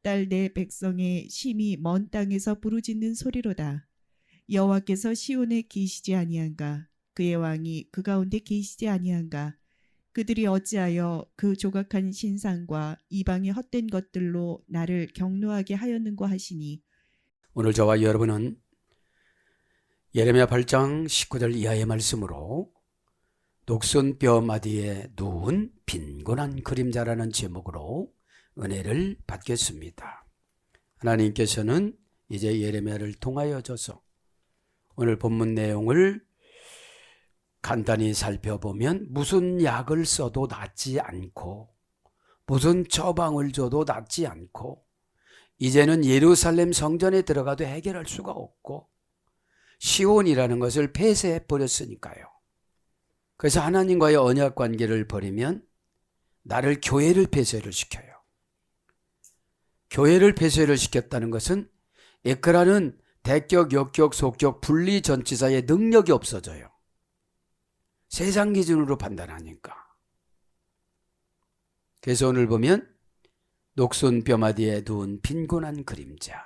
딸 내 백성의 심히 먼 땅에서 부르짖는 소리로다. 여호와께서 시온에 계시지 아니한가? 그의 왕이 그 가운데 계시지 아니한가? 그들이 어찌하여 그 조각한 신상과 이방의 헛된 것들로 나를 경노하게 하였는고 하시니. 오늘 저와 여러분은 예레미야 8장 19절 이하의 말씀으로 녹슨 뼈마디에 누운 빈곤한 그림자라는 제목으로 은혜를 받겠습니다. 하나님께서는 이제 예레미야를 통하여져서 오늘 본문 내용을 간단히 살펴보면 무슨 약을 써도 낫지 않고 무슨 처방을 줘도 낫지 않고 이제는 예루살렘 성전에 들어가도 해결할 수가 없고 시온이라는 것을 폐쇄해 버렸으니까요. 그래서 하나님과의 언약 관계를 버리면 나를 교회를 폐쇄를 시켜요. 교회를 폐쇄를 시켰다는 것은 에크라는 대격, 역격, 속격, 분리 전치사의 능력이 없어져요. 세상 기준으로 판단하니까. 그래서 오늘 보면 녹슨 뼈마디에 누운 빈곤한 그림자.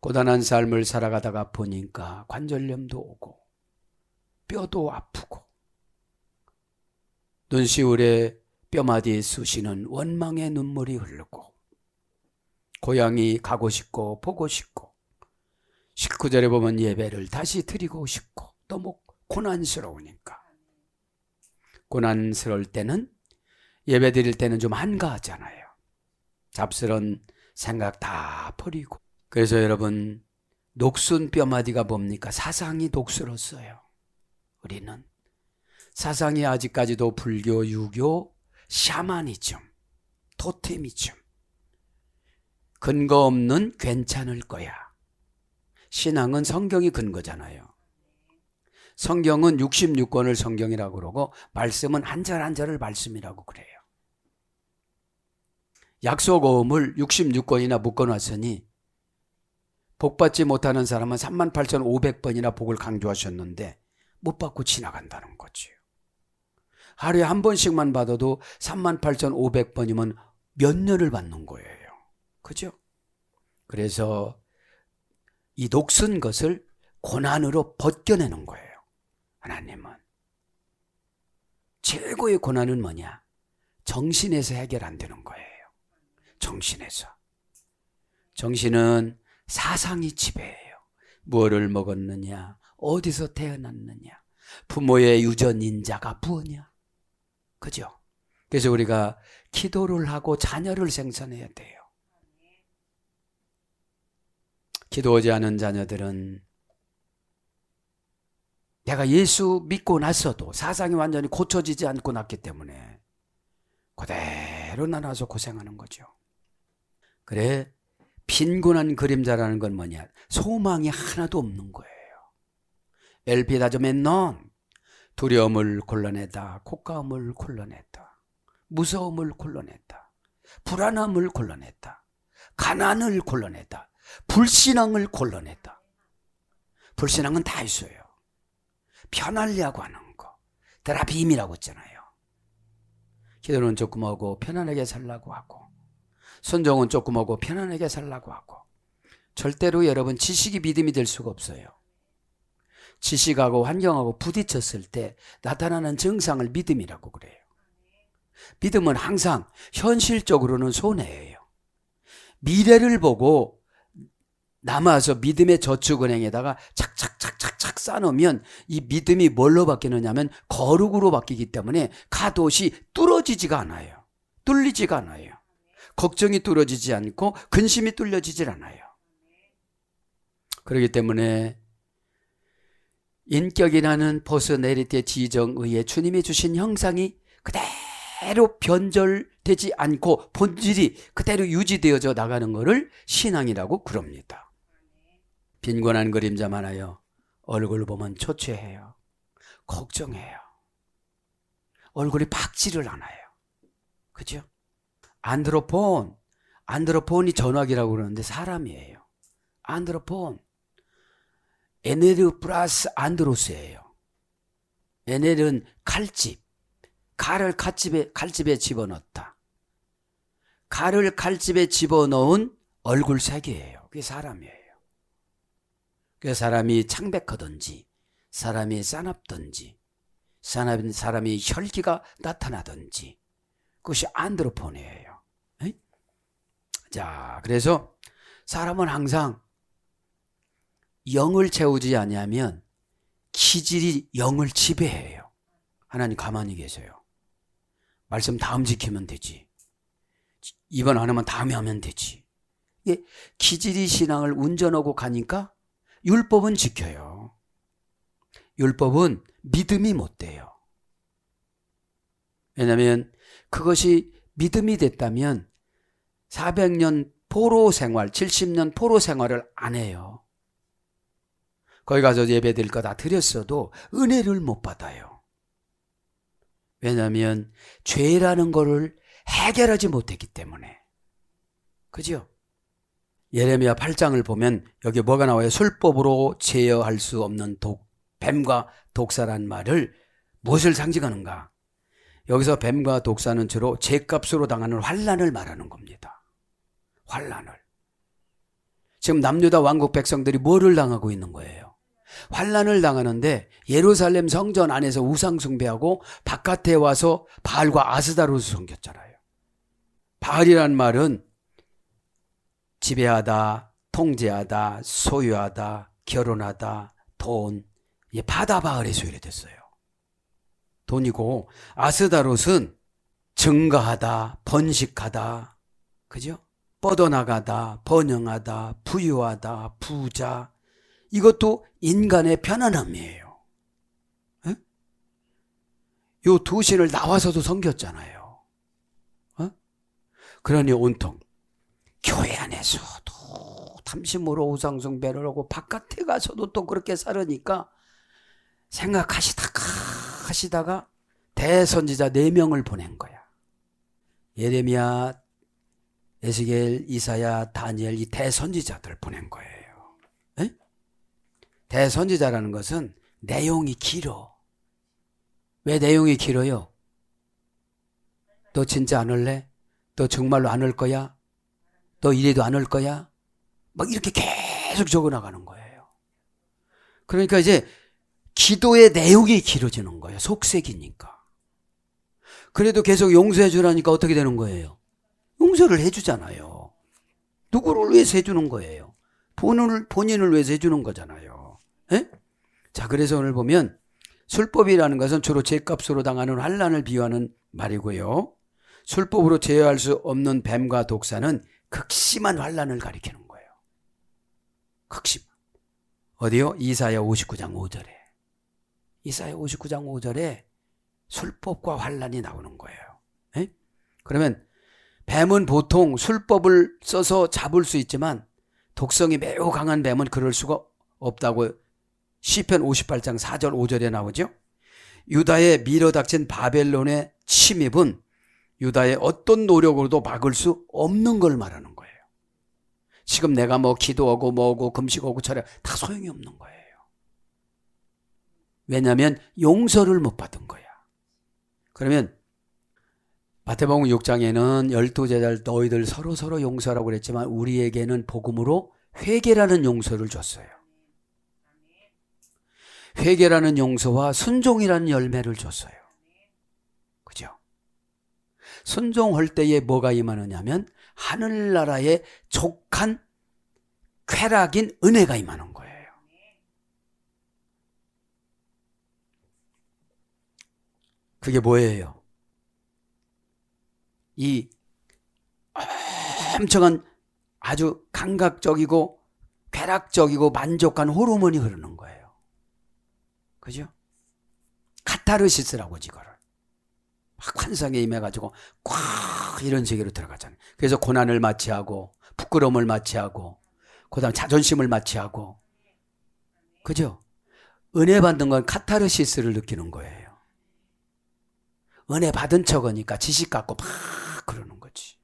고단한 삶을 살아가다가 보니까 관절염도 오고 뼈도 아프고 눈시울에 뼈마디에 쑤시는 원망의 눈물이 흐르고 고향이 가고 싶고 보고 싶고 19절에 보면 예배를 다시 드리고 싶고 너무 고난스러우니까. 고난스러울 때는 예배 드릴 때는 좀 한가하잖아요. 잡스러운 생각 다 버리고. 그래서 여러분 녹슨 뼈마디가 뭡니까? 사상이 녹슬었어요. 우리는 사상이 아직까지도 불교, 유교, 샤머니즘, 토테미즘, 근거 없는 괜찮을 거야. 신앙은 성경이 근거잖아요. 성경은 66권을 성경이라고 그러고 말씀은 한 절 한 절을 말씀이라고 그래요. 약속어음을 66권이나 묶어놨으니 복받지 못하는 사람은 38,500번이나 복을 강조하셨는데 못 받고 지나간다는 거지요. 하루에 한 번씩만 받아도 38,500번이면 몇 년을 받는 거예요. 그죠? 그래서 이 녹슨 것을 고난으로 벗겨내는 거예요. 하나님은. 최고의 고난은 뭐냐? 정신에서 해결 안 되는 거예요. 정신에서. 정신은 사상이 지배해요. 뭐를 먹었느냐? 어디서 태어났느냐? 부모의 유전 인자가 무엇이냐? 그죠? 그래서 우리가 기도를 하고 자녀를 생산해야 돼요. 기도하지 않은 자녀들은 내가 예수 믿고 났어도 사상이 완전히 고쳐지지 않고 났기 때문에 그대로 나눠서 고생하는 거죠. 그래, 빈곤한 그림자라는 건 뭐냐? 소망이 하나도 없는 거예요. 엘피다점의 넌 두려움을 골라내다, 콧가움을 골라내다, 무서움을 골라내다, 불안함을 골라내다, 가난을 골라내다, 불신앙을 골라내다. 불신앙은 다 있어요. 편하려고 하는 거, 드라빔이라고 했잖아요. 기도는 조금 하고 편안하게 살라고 하고, 순종은 조금 하고 편안하게 살라고 하고. 절대로 여러분 지식이 믿음이 될 수가 없어요. 지식하고 환경하고 부딪혔을 때 나타나는 증상을 믿음이라고 그래요. 믿음은 항상 현실적으로는 손해예요. 미래를 보고 남아서 믿음의 저축은행에다가 착착착착착 쌓아놓으면 이 믿음이 뭘로 바뀌느냐면 거룩으로 바뀌기 때문에 갓옷이 뚫어지지가 않아요. 뚫리지가 않아요. 걱정이 뚫어지지 않고 근심이 뚫려지질 않아요. 그렇기 때문에 인격이라는 퍼스널리티의 지정의에 주님이 주신 형상이 그대로 변절되지 않고 본질이 그대로 유지되어져 나가는 것을 신앙이라고 그럽니다. 빈곤한 그림자 많아요. 얼굴 보면 초췌해요. 걱정해요. 얼굴이 박지를 않아요. 그죠? 안드로폰이 전화기라고 그러는데 사람이에요. 안드로폰. 에네르 플러스 안드로스예요. 에넬은 칼집. 칼을 칼집에 집어넣었다. 칼을 칼집에 집어넣은 얼굴색이에요. 그게 사람이에요. 그 사람이 창백하든지 사람이 싸납든지 사람이 혈기가 나타나든지 그것이 안드로폰이에요. 에? 자, 그래서 사람은 항상 영을 채우지 아니하면 기질이 영을 지배해요. 하나님 가만히 계세요. 말씀 다음 지키면 되지. 이번 안 하면 다음에 하면 되지. 이게 기질이 신앙을 운전하고 가니까 율법은 지켜요. 율법은 믿음이 못 돼요. 왜냐하면 그것이 믿음이 됐다면 400년 포로 생활, 70년 포로 생활을 안 해요. 거기 가서 예배드릴 거 다 드렸어도 은혜를 못 받아요. 왜냐하면 죄라는 거를 해결하지 못했기 때문에. 그죠? 예레미야 8장을 보면 여기 뭐가 나와요? 술법으로 제어할 수 없는 뱀과 독사란 말을 무엇을 상징하는가? 여기서 뱀과 독사는 주로 죄값으로 당하는 환난을 말하는 겁니다. 환난을. 지금 남유다 왕국 백성들이 뭐를 당하고 있는 거예요? 환난을 당하는데 예루살렘 성전 안에서 우상 숭배하고 바깥에 와서 바알과 아스다롯을 섬겼잖아요. 바알이란 말은 지배하다, 통제하다, 소유하다, 결혼하다, 돈, 바다 바알의 소유가 됐어요. 돈이고 아스다롯은 증가하다, 번식하다, 그죠? 뻗어나가다, 번영하다, 부유하다, 부자. 이것도 인간의 편안함이에요. 요 두 신을 나와서도 섬겼잖아요. 그러니 온통 교회 안에서도 탐심으로 우상숭배를 하고 바깥에 가서도 또 그렇게 살으니까 생각하시다가 대선지자 4명을 보낸 거야. 예레미야, 에스겔, 이사야, 다니엘 이 대선지자들 보낸 거예요. 에? 대선지자라는 것은 내용이 길어. 왜 내용이 길어요? 너 진짜 안 올래? 너 정말로 안 올 거야? 너 이래도 안 올 거야? 막 이렇게 계속 적어나가는 거예요. 그러니까 이제 기도의 내용이 길어지는 거예요. 속색이니까. 그래도 계속 용서해 주라니까 어떻게 되는 거예요? 용서를 해주잖아요. 누구를 위해서 해주는 거예요? 본인을 위해서 해주는 거잖아요. 에? 자, 그래서 오늘 보면 술법이라는 것은 주로 죄값으로 당하는 환난을 비유하는 말이고요. 술법으로 제어할 수 없는 뱀과 독사는 극심한 환난을 가리키는 거예요. 극심. 어디요? 이사야 59장 5절에. 이사야 59장 5절에 술법과 환난이 나오는 거예요. 에? 그러면 뱀은 보통 술법을 써서 잡을 수 있지만 독성이 매우 강한 뱀은 그럴 수가 없다고 시편 58장 4절 5절에 나오죠. 유다에 밀어닥친 바벨론의 침입은 유다의 어떤 노력으로도 막을 수 없는 걸 말하는 거예요. 지금 내가 뭐 기도하고 뭐하고 금식하고 철야 다 소용이 없는 거예요. 왜냐하면 용서를 못 받은 거야. 그러면 마태복음 6장에는 12제자를 너희들 서로 용서하라고 그랬지만 우리에게는 복음으로 회개라는 용서를 줬어요. 회개라는 용서와 순종이라는 열매를 줬어요. 그죠? 순종할 때에 뭐가 임하느냐면 하늘나라의 족한 쾌락인 은혜가 임하는 거예요. 그게 뭐예요? 이 엄청난 아주 감각적이고 쾌락적이고 만족한 호르몬이 흐르는 거예요. 그죠? 카타르시스라고 이거를 막 환상에 임해가지고 꽉 이런 세계로 들어가잖아요. 그래서 고난을 마치하고 부끄러움을 마치하고 그 다음 자존심을 마치하고 그죠? 은혜 받는 건 카타르시스를 느끼는 거예요. 은혜 받은 척하니까 지식 갖고 막 그러는 거지.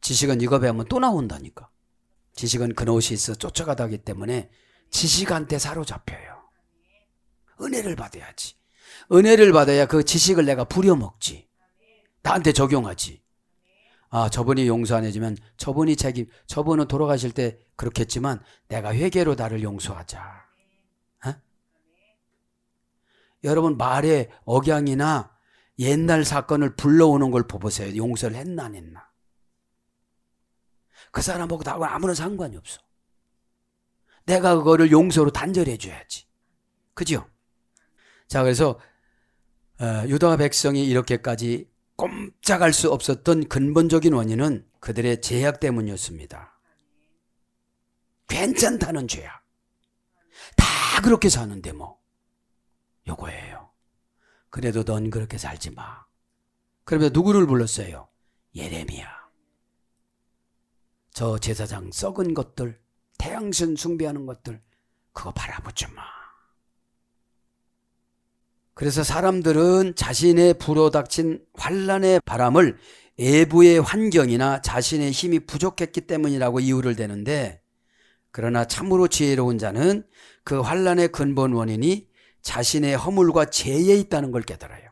지식은 이거 배우면 또 나온다니까. 지식은 그노시스 쫓아가다 하기 때문에 지식한테 사로잡혀요. 은혜를 받아야지. 은혜를 받아야 그 지식을 내가 부려먹지. 나한테 적용하지. 아, 저분이 용서 안 해주면 저분이 저분은 돌아가실 때 그렇겠지만 내가 회개로 나를 용서하자. 어? 여러분 말의 억양이나 옛날 사건을 불러오는 걸 보세요. 용서를 했나 안 했나. 그 사람하고 나하고 아무런 상관이 없어. 내가 그거를 용서로 단절해 줘야지. 그죠? 자, 그래서 유다 백성이 이렇게까지 꼼짝할 수 없었던 근본적인 원인은 그들의 죄악 때문이었습니다. 괜찮다는 죄악. 다 그렇게 사는데 뭐. 요거예요. 그래도 넌 그렇게 살지 마. 그러면서 누구를 불렀어요? 예레미야. 저 제사장 썩은 것들, 태양신 숭배하는 것들, 그거 바라보지 마. 그래서 사람들은 자신의 불어닥친 환난의 바람을 외부의 환경이나 자신의 힘이 부족했기 때문이라고 이유를 대는데, 그러나 참으로 지혜로운 자는 그 환난의 근본 원인이 자신의 허물과 죄에 있다는 걸 깨달아요.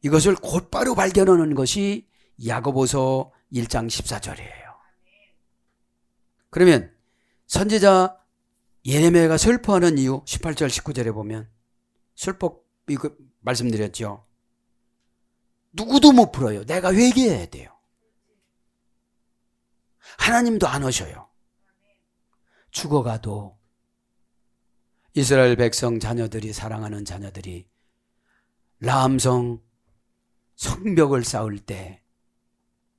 이것을 곧바로 발견하는 것이 야고보서 1장 14절이에요. 그러면 선지자 예레미야가 슬퍼하는 이유 18절 19절에 보면 슬퍼 이거 말씀드렸죠. 누구도 못 풀어요. 내가 회개해야 돼요. 하나님도 안 오셔요. 죽어가도 이스라엘 백성 자녀들이 사랑하는 자녀들이 람성 성벽을 쌓을 때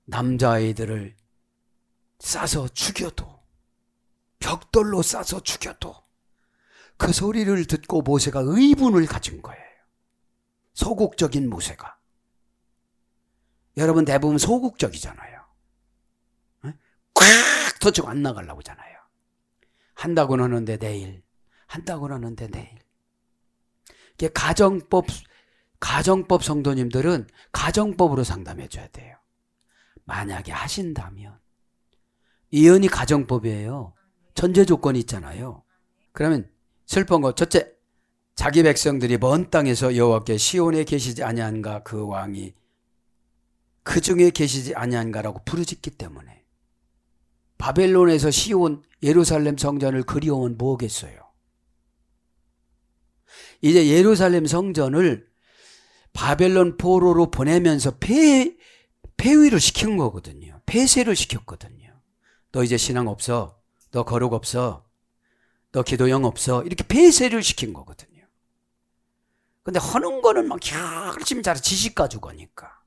남자아이들을 싸서 죽여도 벽돌로 싸서 죽여도 그 소리를 듣고 모세가 의분을 가진 거예요. 소극적인 모세가. 여러분 대부분 소극적이잖아요. 꽉 터치고 안 나가려고 하잖아요. 한다고는 하는데 내일, 한다고는 하는데 내일. 가정법 성도님들은 가정법으로 상담해 줘야 돼요. 만약에 하신다면. 예언이 가정법이에요. 전제 조건이 있잖아요. 그러면 슬픈 거 첫째, 자기 백성들이 먼 땅에서 여호와께 시온에 계시지 아니한가 그 왕이 그 중에 계시지 아니한가라고 부르짖기 때문에. 바벨론에서 시온 예루살렘 성전을 그리워온 뭐겠어요. 이제 예루살렘 성전을 바벨론 포로로 보내면서 폐위를 시킨 거거든요. 폐쇄를 시켰거든요. 너 이제 신앙 없어. 너 거룩 없어. 너 기도영 없어. 이렇게 폐쇄를 시킨 거거든요. 근데 하는 거는 막 열심히 잘 지식 가지고 하니까.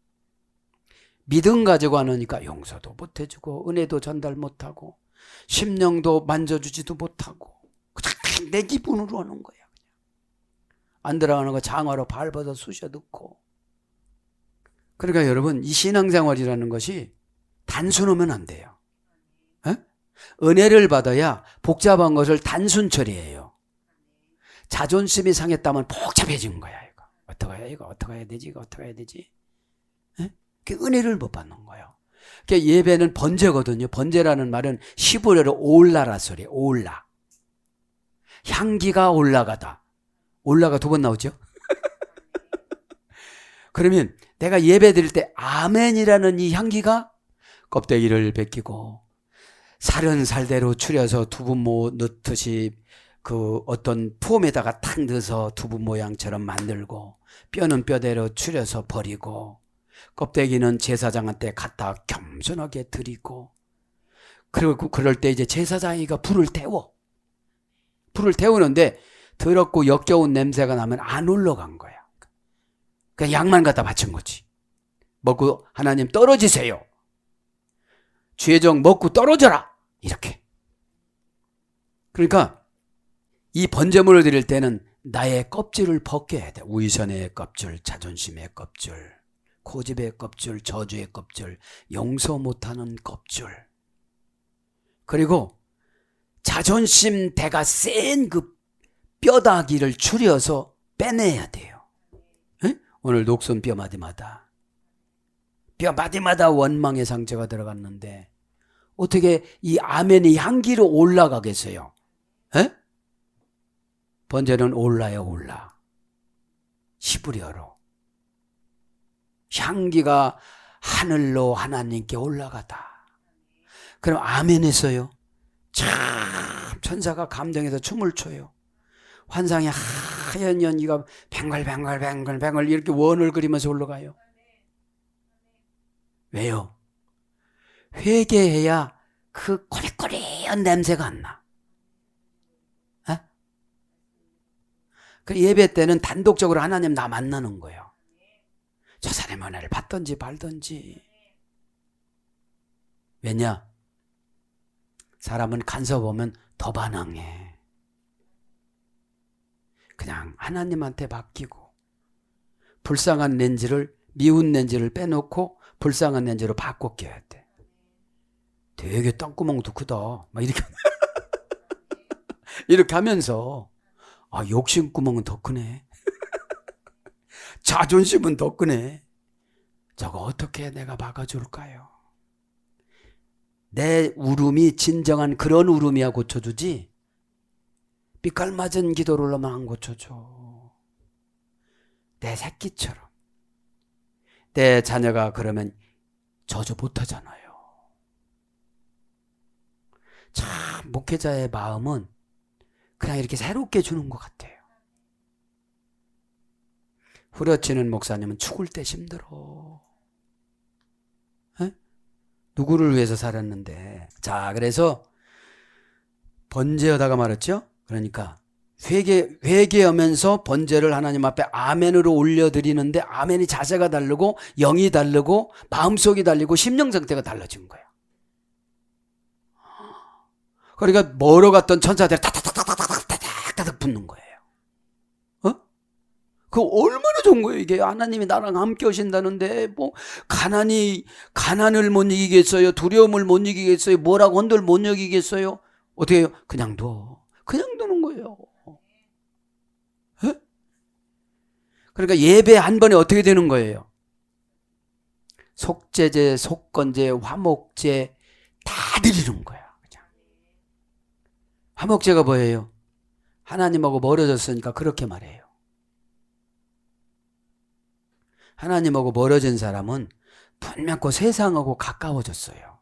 믿음 가지고 하니까 용서도 못 해주고 은혜도 전달 못하고 심령도 만져주지도 못하고 그냥 내 기분으로 하는 거야. 그냥. 안 들어가는 거 장화로 밟아서 쑤셔 넣고. 그러니까 여러분 이 신앙생활이라는 것이 단순하면 안 돼요. 에? 은혜를 받아야 복잡한 것을 단순 처리해요. 자존심이 상했다면 복잡해진 거야. 이거 어떻게 해야 이거 어떻게 해야 되지 이거 어떻게 해야 되지. 에? 은혜를 못 받는 거예요. 예배는 번제거든요. 번제라는 말은 시브레로 올라라 소리예요. 올라. 향기가 올라가다. 올라가 두 번 나오죠. 그러면 내가 예배 드릴 때 아멘이라는 이 향기가 껍데기를 벗기고 살은 살대로 추려서 두부모 넣듯이 그 어떤 폼에다가 탁 넣어서 두부 모양처럼 만들고 뼈는 뼈대로 추려서 버리고 껍데기는 제사장한테 갖다 겸손하게 드리고 그리고 그럴 때 이제 제사장이가 불을 태우는데 더럽고 역겨운 냄새가 나면 안 올라간 거야. 그냥 양만 갖다 바친 거지. 먹고 하나님 떨어지세요. 죄정 먹고 떨어져라. 이렇게. 그러니까 이 번제물을 드릴 때는 나의 껍질을 벗겨야 돼. 위선의 껍질, 자존심의 껍질, 고집의 껍질, 저주의 껍질, 용서 못하는 껍질. 그리고 자존심 대가 센 그 뼈다귀를 추려서 빼내야 돼요. 에? 오늘 녹슨 뼈 마디마다 원망의 상처가 들어갔는데 어떻게 이 아멘의 향기로 올라가겠어요? 에? 번제는 올라요 올라. 시부리어로 향기가 하늘로 하나님께 올라가다. 그럼 아멘 했어요. 참 천사가 감동해서 춤을 춰요. 환상의 하얀 연기가 뱅글뱅글 이렇게 원을 그리면서 올라가요. 왜요? 회개해야 그 꼬리꼬리한 냄새가 안 나. 에? 그 예배 때는 단독적으로 하나님 나 만나는 거예요. 저 사람의 은혜를 받든지 말든지. 왜냐? 사람은 간섭 오면 더 반항해. 그냥 하나님한테 맡기고 불쌍한 렌즈를, 미운 렌즈를 빼놓고 불쌍한 렌즈로 바꿔 껴야 돼. 되게 똥구멍도 크다. 막 이렇게 이렇게 하면서 욕심 구멍은 더 크네. 자존심은 더 크네. 저거 어떻게 내가 막아줄까요? 내 울음이 진정한 그런 울음이야 고쳐주지. 삐깔맞은 기도로만 안 고쳐줘. 내 새끼처럼. 내 자녀가 그러면 저주 못하잖아요. 참 목회자의 마음은 그냥 이렇게 새롭게 주는 것 같아요. 후려치는 목사님은 죽을 때 힘들어. 에? 누구를 위해서 살았는데. 자, 그래서 번제하다가 말했죠. 그러니까 회개하면서 번제를 하나님 앞에 아멘으로 올려드리는데 아멘이 자세가 다르고 영이 다르고 마음속이 달리고 심령 상태가 달라진 거예요. 그러니까 멀어 갔던 천사들이 타닥타닥 붙는 거예요. 그 얼마나 좋은 거예요. 이게 하나님이 나랑 함께 하신다는데 뭐 가난을 못 이기겠어요. 두려움을 못 이기겠어요. 뭐라고 한들 못 이기겠어요. 어떻게 해요? 그냥 둬. 그냥 두는 거예요. 에? 그러니까 예배 한 번에 어떻게 되는 거예요? 속죄제, 속건제, 화목제 다 드리는 거야. 그냥. 화목제가 뭐예요? 하나님하고 멀어졌으니까 그렇게 말해요. 하나님하고 멀어진 사람은 분명 그 세상하고 가까워졌어요.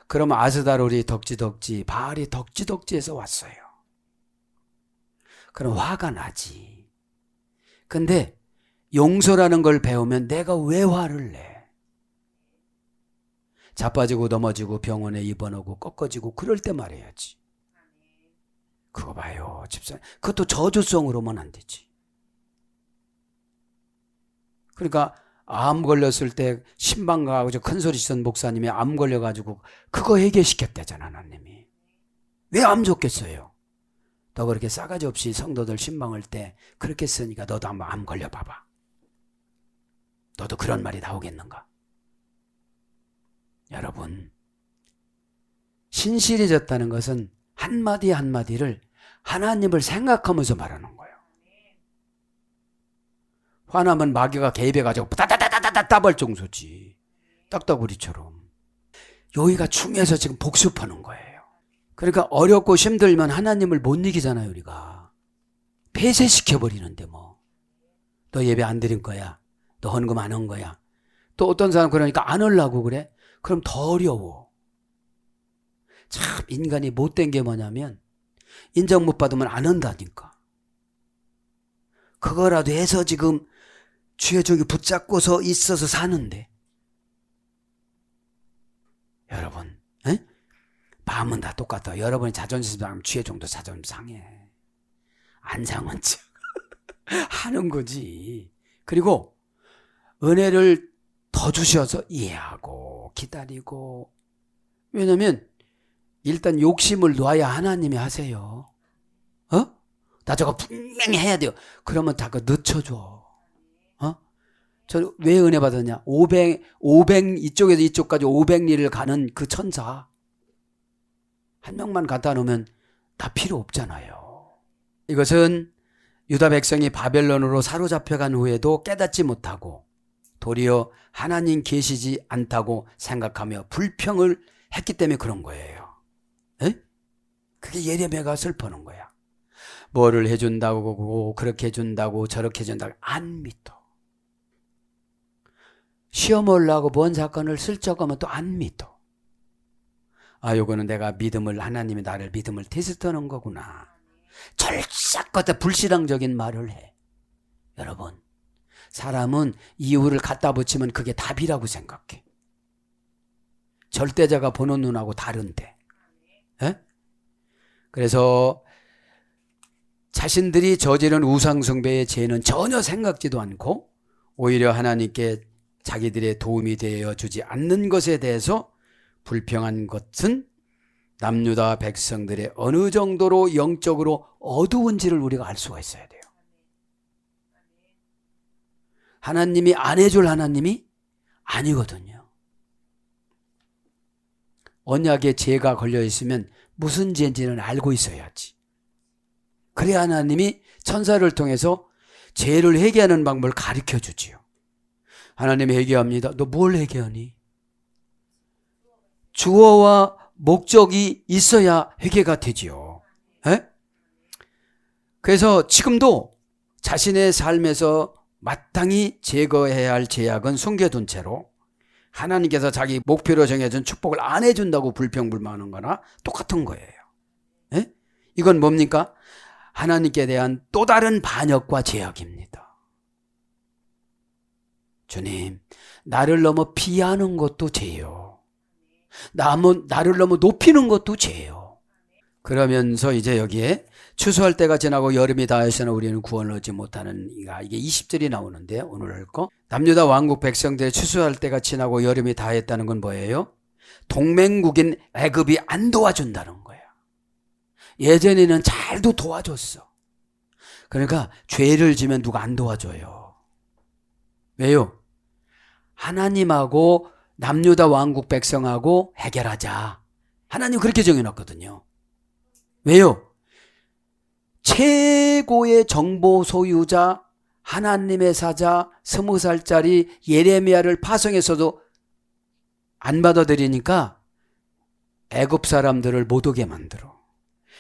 그러면 아스다롤이 덕지덕지, 바알이 덕지덕지에서 왔어요. 그럼 화가 나지. 근데 용서라는 걸 배우면 내가 왜 화를 내? 자빠지고 넘어지고 병원에 입원하고 꺾어지고 그럴 때 말해야지. 그거 봐요, 집사님. 그것도 저주성으로만 안 되지. 그러니까 암 걸렸을 때 신방 가고 큰 소리 치던 목사님이 암 걸려가지고 그거 해결시켰대잖아, 하나님이. 왜 암 좋겠어요? 너 그렇게 싸가지 없이 성도들 신방할 때 그렇게 쓰니까 너도 한번 암 걸려봐봐. 너도 그런 말이 나오겠는가? 여러분, 신실해졌다는 것은 한마디 한마디를 하나님을 생각하면서 말하는 거예요. 화나면 마귀가 개입해가지고 따다다다다다 따발 정도지. 딱따구리처럼. 여기가 중요해서 지금 복습하는 거예요. 그러니까 어렵고 힘들면 하나님을 못 이기잖아요, 우리가. 폐쇄시켜버리는데 뭐. 너 예배 안 드린 거야. 너 헌금 안 한 거야. 또 어떤 사람 그러니까 안 하려고 그래? 그럼 더 어려워. 참 인간이 못된 게 뭐냐면 인정 못 받으면 안 한다니까. 그거라도 해서 지금 주의 종이 붙잡고서 있어서 사는데. 여러분, 에? 마음은 다 똑같아. 여러분이 자존심 상하면 주의 종도 자존심 상해. 안 상한 척 하는 거지. 그리고 은혜를 더 주셔서 이해하고 기다리고. 왜냐면 일단 욕심을 놔야 하나님이 하세요. 나 저거 분명히 해야 돼요. 그러면 다 그거 늦춰줘. 저 왜 은혜 받았냐? 500 이쪽에서 이쪽까지 500리를 가는 그 천사 한 명만 갖다 놓으면 다 필요 없잖아요. 이것은 유다 백성이 바벨론으로 사로잡혀간 후에도 깨닫지 못하고 도리어 하나님 계시지 않다고 생각하며 불평을 했기 때문에 그런 거예요. 에? 그게 예레미야가 슬퍼하는 거야. 뭐를 해준다고 그렇게 해준다고 저렇게 해준다고 안 믿어. 시험 올라고 뭔 사건을 슬쩍 하면 또 안 믿어. 아, 요거는 내가 믿음을, 하나님이 나를 믿음을 테스트하는 거구나. 절삭같아 불신앙적인 말을 해. 여러분, 사람은 이유를 갖다 붙이면 그게 답이라고 생각해. 절대자가 보는 눈하고 다른데. 에? 그래서 자신들이 저지른 우상숭배의 죄는 전혀 생각지도 않고 오히려 하나님께 자기들의 도움이 되어 주지 않는 것에 대해서 불평한 것은 남유다 백성들의 어느 정도로 영적으로 어두운지를 우리가 알 수가 있어야 돼요. 하나님이 안 해줄 하나님이 아니거든요. 언약에 죄가 걸려 있으면 무슨 죄인지는 알고 있어야지. 그래야 하나님이 천사를 통해서 죄를 회개하는 방법을 가르쳐 주지요. 하나님이 회개합니다. 너 뭘 회개하니? 주어와 목적이 있어야 회개가 되지요. 에? 그래서 지금도 자신의 삶에서 마땅히 제거해야 할 죄악은 숨겨둔 채로 하나님께서 자기 목표로 정해준 축복을 안 해준다고 불평불만하는 거나 똑같은 거예요. 에? 이건 뭡니까? 하나님께 대한 또 다른 반역과 죄악입니다. 주님, 나를 너무 비하는 것도 죄요. 나를 너무 높이는 것도 죄요. 그러면서 이제 여기에 추수할 때가 지나고 여름이 다해서는 우리는 구원을 얻지 못하는 이게 20절이 나오는데 오늘 거 남유다 왕국 백성들의 추수할 때가 지나고 여름이 다했다는 건 뭐예요? 동맹국인 애굽이 안 도와준다는 거야. 예전에는 잘도 도와줬어. 그러니까 죄를 지면 누가 안 도와줘요. 왜요? 하나님하고 남유다 왕국 백성하고 해결하자. 하나님 그렇게 정해놨거든요. 왜요? 최고의 정보 소유자 하나님의 사자 20살짜리 예레미야를 파송해서도 안 받아들이니까 애굽 사람들을 못 오게 만들어.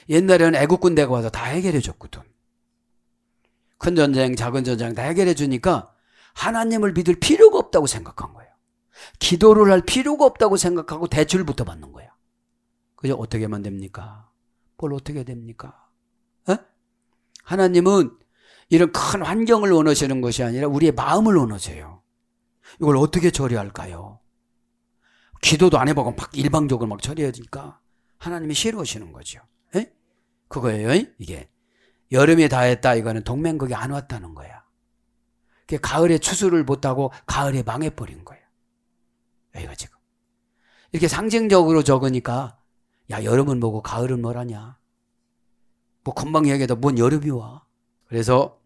옛날에는 애국 군대가 와서 다 해결해 줬거든. 큰 전쟁, 작은 전쟁 다 해결해 주니까 하나님을 믿을 필요가 없다고 생각한 거예요. 기도를 할 필요가 없다고 생각하고 대출부터 받는 거야. 그죠? 어떻게 하면 됩니까? 뭘 어떻게 됩니까? 에? 하나님은 이런 큰 환경을 원하시는 것이 아니라 우리의 마음을 원하세요. 이걸 어떻게 처리할까요? 기도도 안 해보고 막 일방적으로 막 처리하니까 하나님이 싫어하시는 거죠. 에? 그거예요. 이게 여름이 다했다. 이거는 동맹국이 안 왔다는 거야. 가을에 추수를 못하고 가을에 망해버린 거야. 여기가 지금 이렇게 상징적으로 적으니까 야, 여름은 뭐고 가을은 뭐라냐. 뭐 금방 얘기해도 뭔 여름이 와. 그래서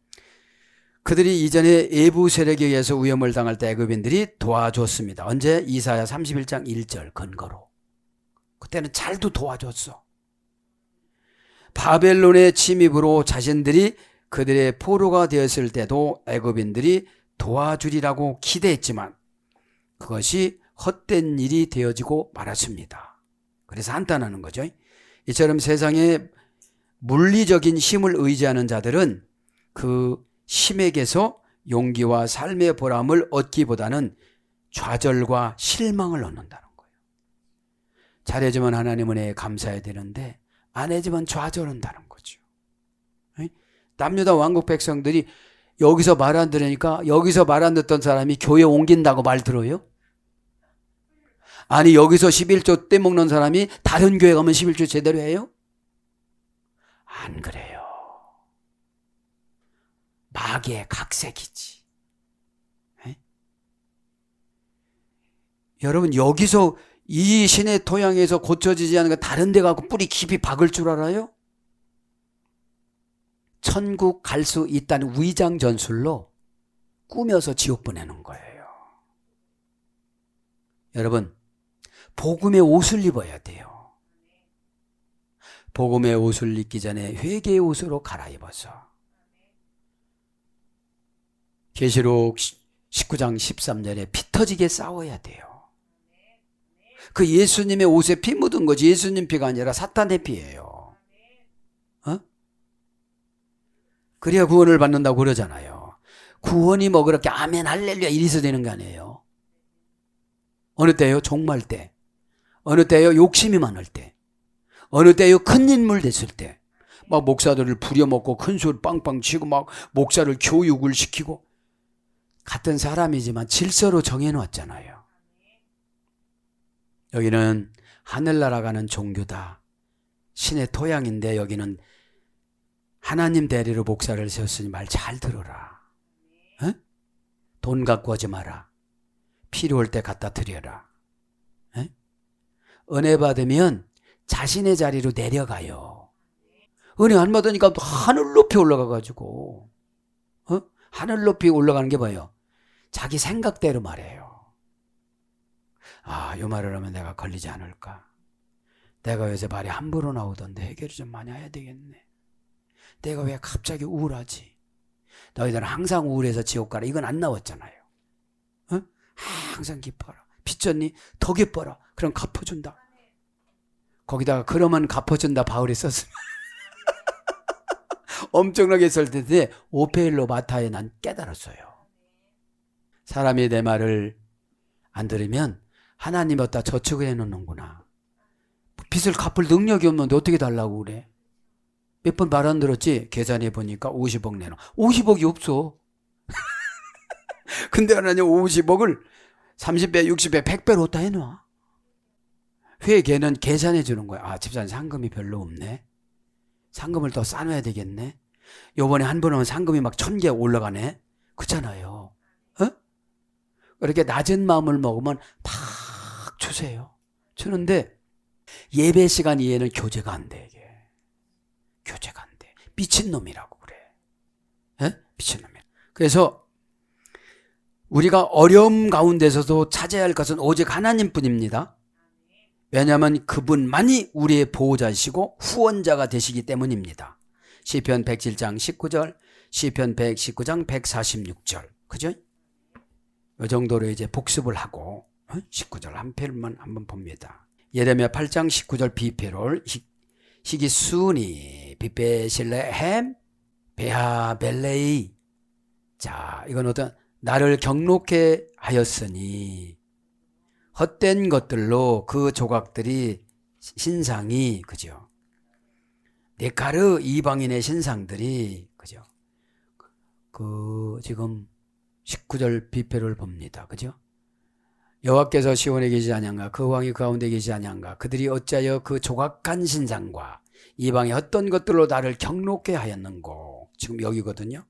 그들이 이전에 외부 세력에 의해서 위험을 당할 때 애굽인들이 도와줬습니다. 언제? 이사야 31장 1절 근거로. 그때는 잘도 도와줬어. 바벨론의 침입으로 자신들이 그들의 포로가 되었을 때도 애굽인들이 도와주리라고 기대했지만 그것이 헛된 일이 되어지고 말았습니다. 그래서 한탄하는 거죠. 이처럼 세상에 물리적인 힘을 의지하는 자들은 그 힘에게서 용기와 삶의 보람을 얻기보다는 좌절과 실망을 얻는다는 거예요. 잘해주면 하나님 은혜에 감사해야 되는데 안 해주면 좌절한다는 거죠. 남유다 왕국 백성들이 여기서 말 안 들으니까 여기서 말 안 듣던 사람이 교회 옮긴다고 말 들어요? 아니 여기서 11조 떼먹는 사람이 다른 교회 가면 11조 제대로 해요? 안 그래요. 마귀의 각색이지. 에? 여러분 여기서 이 신의 토양에서 고쳐지지 않은 거 다른 데 가고 뿌리 깊이 박을 줄 알아요? 천국 갈 수 있다는 위장 전술로 꾸며서 지옥 보내는 거예요. 여러분 복음의 옷을 입어야 돼요. 복음의 옷을 입기 전에 회개의 옷으로 갈아입어서 계시록 19장 13절에 피 터지게 싸워야 돼요. 그 예수님의 옷에 피 묻은 거지 예수님 피가 아니라 사탄의 피예요. 어? 그래야 구원을 받는다고 그러잖아요. 구원이 뭐 그렇게 아멘 할렐루야 이래서 되는 거 아니에요. 어느 때요? 종말 때. 어느 때요? 욕심이 많을 때. 어느 때요? 큰 인물 됐을 때. 막 목사들을 부려먹고 큰 소리 빵빵 치고 막 목사를 교육을 시키고. 같은 사람이지만 질서로 정해놓았잖아요. 여기는 하늘나라 가는 종교다. 신의 토양인데 여기는 하나님 대리로 목사를 세웠으니 말 잘 들어라. 어? 돈 갖고 오지 마라. 필요할 때 갖다 드려라. 어? 은혜 받으면 자신의 자리로 내려가요. 은혜 안 받으니까 또 하늘 높이 올라가가지고 하늘 높이 올라가는 게 뭐예요? 자기 생각대로 말해요. 아, 이 말을 하면 내가 걸리지 않을까? 내가 요새 말이 함부로 나오던데 해결을 좀 많이 해야 되겠네. 내가 왜 갑자기 우울하지? 너희들은 항상 우울해서 지옥 가라. 이건 안 나왔잖아요. 어? 항상 기뻐라. 빚졌니? 더 기뻐라. 그럼 갚아준다. 거기다가 그러면 갚아준다 바울이 썼으면 엄청나게 썼을 텐데 오페일로 마타에 난 깨달았어요. 사람이 내 말을 안 들으면 하나님 어디다 저축을 해놓는구나. 빚을 갚을 능력이 없는데 어떻게 달라고 그래? 몇 번 말 안 들었지? 계산해 보니까 50억 내놔. 50억이 없어. 근데 하나님 50억을 30배, 60배, 100배로 어디다 해놔. 회계는 계산해 주는 거야. 아, 집사님 상금이 별로 없네. 상금을 더 쌓아야 되겠네. 요번에 한 번 하면 상금이 막 1000개 올라가네. 그렇잖아요. 어? 그렇게 낮은 마음을 먹으면 팍 주세요. 주는데 예배 시간 이외에는 교제가 안 돼. 이게. 교제가 안 돼. 미친놈이라고 그래. 에? 미친놈이야. 그래서 우리가 어려움 가운데서도 찾아야 할 것은 오직 하나님뿐입니다. 왜냐하면 그분만이 우리의 보호자이시고 후원자가 되시기 때문입니다. 시편 107장 19절, 시편 119장 146절. 그죠? 이 정도로 이제 복습을 하고 19절 한 편만 한번 봅니다. 예레미야 8장 19절 비페롤 히기수니 비페실레헴 베하벨레이. 자, 이건 어떤 나를 경록해 하였으니 헛된 것들로 그 조각들이 신상이 그죠? 네카르 이방인의 신상들이 그죠? 그 지금 19절 비표를 봅니다. 그죠? 여호와께서 시온에 계시지 아니한가? 그 왕이 그 가운데 계시지 아니한가? 그들이 어찌하여 그 조각한 신상과 이방의 어떤 것들로 나를 경록해 하였는고. 지금 여기거든요.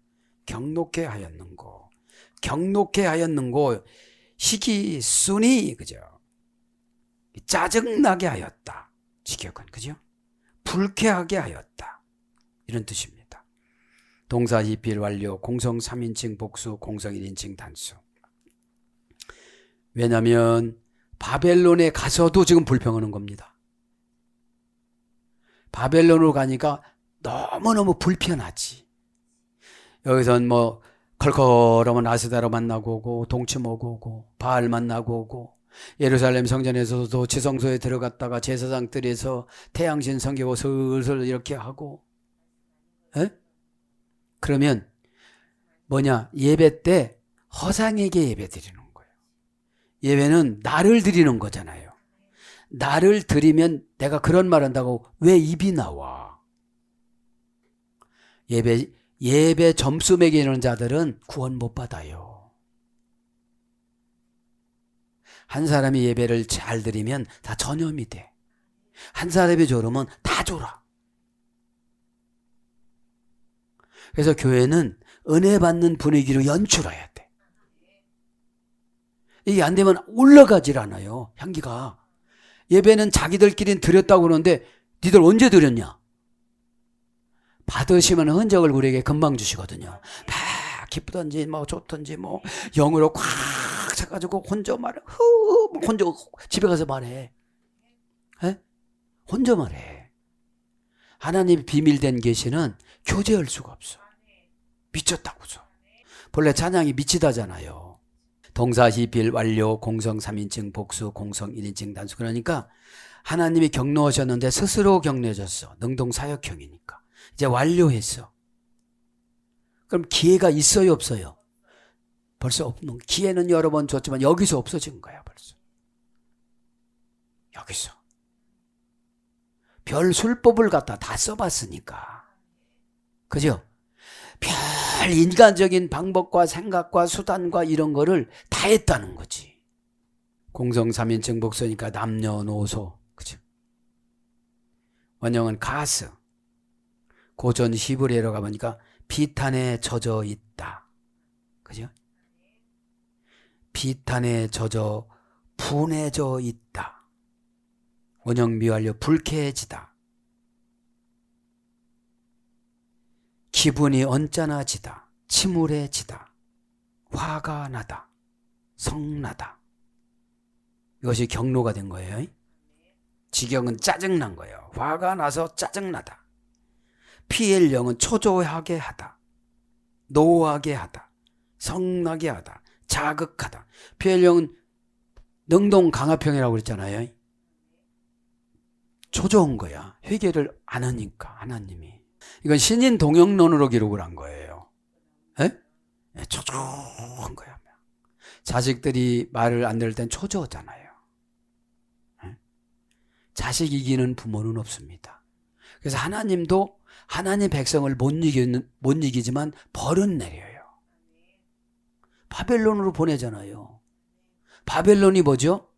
경록해 하였는고. 경록해 하였는고. 시기순이 그죠? 짜증나게 하였다. 직역은 그죠? 불쾌하게 하였다. 이런 뜻입니다. 동사 히필 완료, 공성 3인칭 복수, 공성 1인칭 단수. 왜냐하면 바벨론에 가서도 지금 불평하는 겁니다. 바벨론으로 가니까 너무너무 불편하지. 여기선 뭐 컬컬하면 아스다로 만나고 오고 동치 먹고 오고 바알 만나고 오고 예루살렘 성전에서도 지성소에 들어갔다가 제사장들에서 태양신 섬기고 슬슬 이렇게 하고 에? 그러면 뭐냐 예배 때 허상에게 예배 드리는 거예요. 예배는 나를 드리는 거잖아요. 나를 드리면 내가 그런 말 한다고 왜 입이 나와. 예배 점수 매기는 자들은 구원 못 받아요. 한 사람이 예배를 잘 드리면 다 전염이 돼. 한 사람이 졸으면 다 졸아. 그래서 교회는 은혜 받는 분위기로 연출해야 돼. 이게 안 되면 올라가질 않아요. 향기가. 예배는 자기들끼리 드렸다고 그러는데 니들 언제 드렸냐? 받으시면 흔적을 우리에게 금방 주시거든요. 막 기쁘던지 뭐 좋던지 뭐 영으로 꽉 차가지고 혼자 말해. 혼자 집에 가서 말해. 에? 혼자 말해. 하나님의 비밀된 계시는 교제할 수가 없어. 미쳤다고서. 본래 찬양이 미치다잖아요. 동사 히필 완료, 공성 3인칭 복수, 공성 1인칭 단수. 그러니까 하나님이 격려하셨는데 스스로 격려해줬어. 능동사역형이니까. 이제 완료했어. 그럼 기회가 있어요, 없어요? 벌써 없는. 기회는 여러 번 줬지만 여기서 없어진 거야 벌써. 여기서. 별 술법을 갖다 다 써봤으니까. 그죠? 별 인간적인 방법과 생각과 수단과 이런 거를 다 했다는 거지. 공성 3인칭 복수니까 남녀노소. 그죠? 원형은 가스. 고전 히브리어로 가보니까 비탄에 젖어 있다. 그죠? 비탄에 젖어 분해져 있다. 원형 미완료 불쾌해지다. 기분이 언짢아지다. 침울해지다. 화가 나다. 성나다. 이것이 경로가 된 거예요. 지경은 짜증난 거예요. 화가 나서 짜증나다. 피엘령은 초조하게 하다. 노하게 하다. 성나게 하다. 자극하다. 피엘령은 능동강화평이라고 그랬잖아요. 초조한 거야. 회개를 안 하니까 하나님이. 이건 신인 동영론으로 기록을 한 거예요. 에? 초조한 거야. 자식들이 말을 안 들을 땐 초조하잖아요. 에? 자식 이기는 부모는 없습니다. 그래서 하나님도 하나님 백성을 못 이기지만 벌은 내려요. 바벨론으로 보내잖아요. 바벨론이 뭐죠?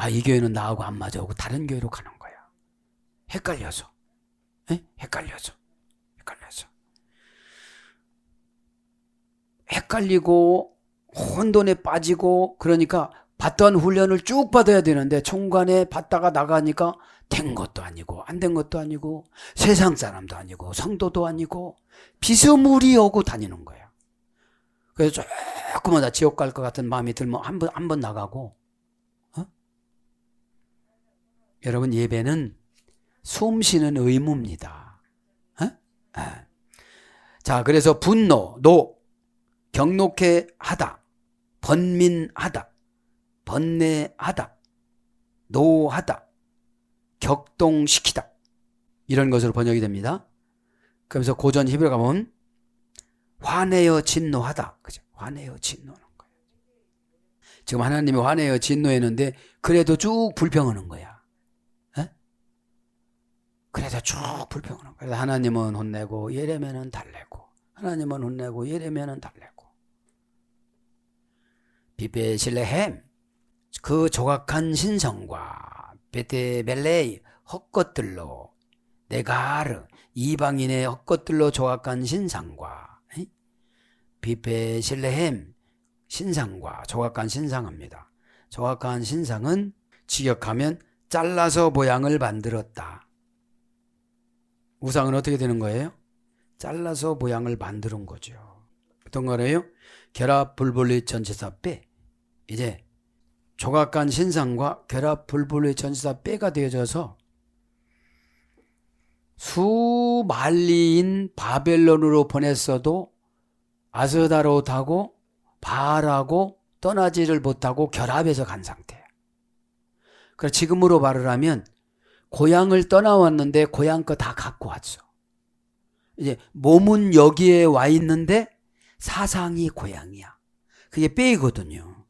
이 교회는 나하고 안 맞아 하고 다른 교회로 가는 거야. 헷갈려서. 헷갈리고 혼돈에 빠지고 그러니까 받던 훈련을 쭉 받아야 되는데 중간에 받다가 나가니까 된 것도 아니고 안 된 것도 아니고 세상 사람도 아니고 성도도 아니고 비스무리하고 다니는 거야. 그래서 조금만 다 지옥 갈 것 같은 마음이 들면 한 번 나가고. 여러분 예배는 숨 쉬는 의무입니다. 자, 그래서 분노, 노, 경록해 하다, 번민하다, 번뇌하다, 노하다, 격동시키다 이런 것으로 번역이 됩니다. 그러면서 고전 히브리어 가면 화내어 진노하다. 그죠? 화내어 진노하는 거예요. 지금 하나님이 화내어 진노했는데 그래도 쭉 불평하는 거야. 그래서 쭉 불평하는 거예요. 하나님은 혼내고 예레미야는 달래고 하나님은 혼내고 예레미야는 달래고. 비베실레헴 그 조각한 신성과 베테벨레이 헛것들로 네가르 이방인의 헛것들로 조각한 신상과 비베실레헴 신상과 조각한 신상합니다. 조각한 신상은 직역하면 잘라서 모양을 만들었다. 우상은 어떻게 되는 거예요? 잘라서 모양을 만드는 거죠. 어떤 거래요? 결합 불분리 전치사 빼. 이제 조각간 신상과 결합 불분리 전치사 빼가 되어져서 수만리인 바벨론으로 보냈어도 아스다롯하고 바알하고 떠나지를 못하고 결합해서 간 상태예요. 그래서 지금으로 말을 하면 고향을 떠나왔는데 고향 거 다 갖고 왔어. 이제 몸은 여기에 와 있는데 사상이 고향이야. 그게 뼈이거든요.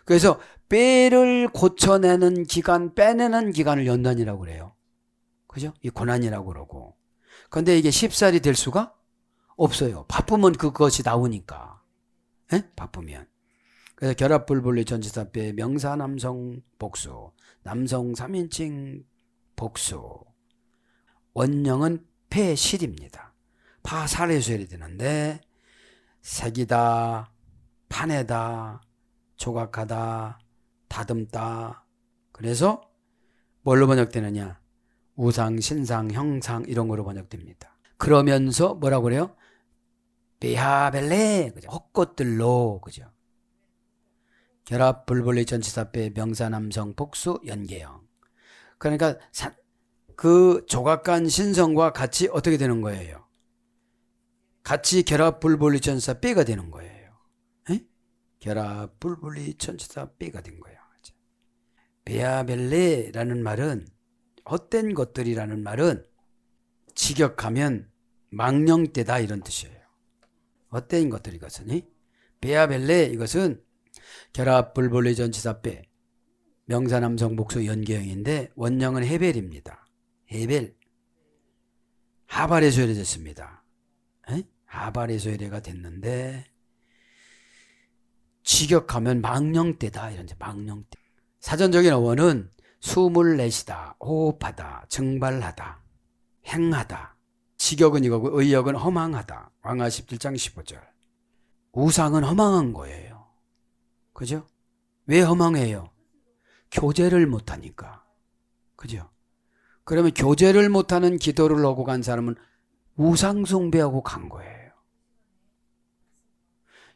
그래서 뼈를 고쳐내는 기간, 빼내는 기간을 연단이라고 그래요. 그죠? 이 고난이라고 그러고. 그런데 이게 쉽사리 될 수가 없어요. 바쁘면 그것이 나오니까. 바쁘면. 그래서 결합불분리 전치사 빼 명사 남성 복수, 남성 3인칭 복수. 원형은 폐실입니다. 파살에서 해야 되는데 색이다, 파내다, 조각하다, 다듬다. 그래서 뭘로 번역되느냐? 우상, 신상, 형상 이런 거로 번역됩니다. 그러면서 뭐라고 그래요? 베하벨레, 그죠? 헛것들로, 그죠? 결합 불분리 전치사 빼 명사 남성 복수 연계형. 그러니까 그 조각간 신성과 같이 어떻게 되는 거예요? 같이 결합 불분리 전치사 빼가 되는 거예요. 결합 불분리 전치사 빼가 된 거예요. 베아벨레라는 말은 헛된 것들이라는 말은 직역하면 망령되다 이런 뜻이에요. 헛된 것들 이것은 베아벨레 이것은 결합 불분리 전치사 빼 명사남성 복수 연계형인데 원형은 헤벨입니다. 헤벨. 하발에서 유래됐습니다. 하발에서 유래가 됐는데 직역하면 망령때다 이런 망령때. 사전적인 어원은 숨을 내쉬다, 호흡하다, 증발하다, 행하다. 직역은 이거고 의역은 허망하다. 왕하 17장 15절. 우상은 허망한 거예요. 그죠? 왜 허망해요? 교제를 못하니까. 그죠? 그러면 교제를 못하는 기도를 하고 간 사람은 우상 숭배하고 간 거예요.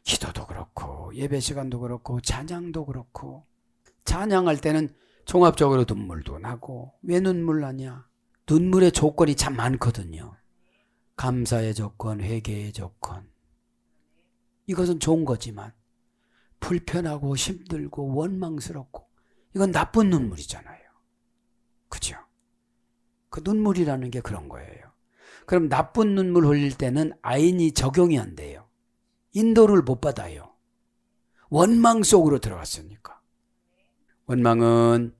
기도도 그렇고 예배 시간도 그렇고 찬양도 그렇고. 찬양할 때는 종합적으로 눈물도 나고. 왜 눈물 나냐? 눈물의 조건이 참 많거든요. 감사의 조건, 회개의 조건. 이것은 좋은 거지만 불편하고 힘들고 원망스럽고 이건 나쁜 눈물이잖아요. 그죠? 그 눈물이라는 게 그런 거예요. 그럼 나쁜 눈물 흘릴 때는 아인이 적용이 안 돼요. 인도를 못 받아요. 원망 속으로 들어갔으니까. 원망은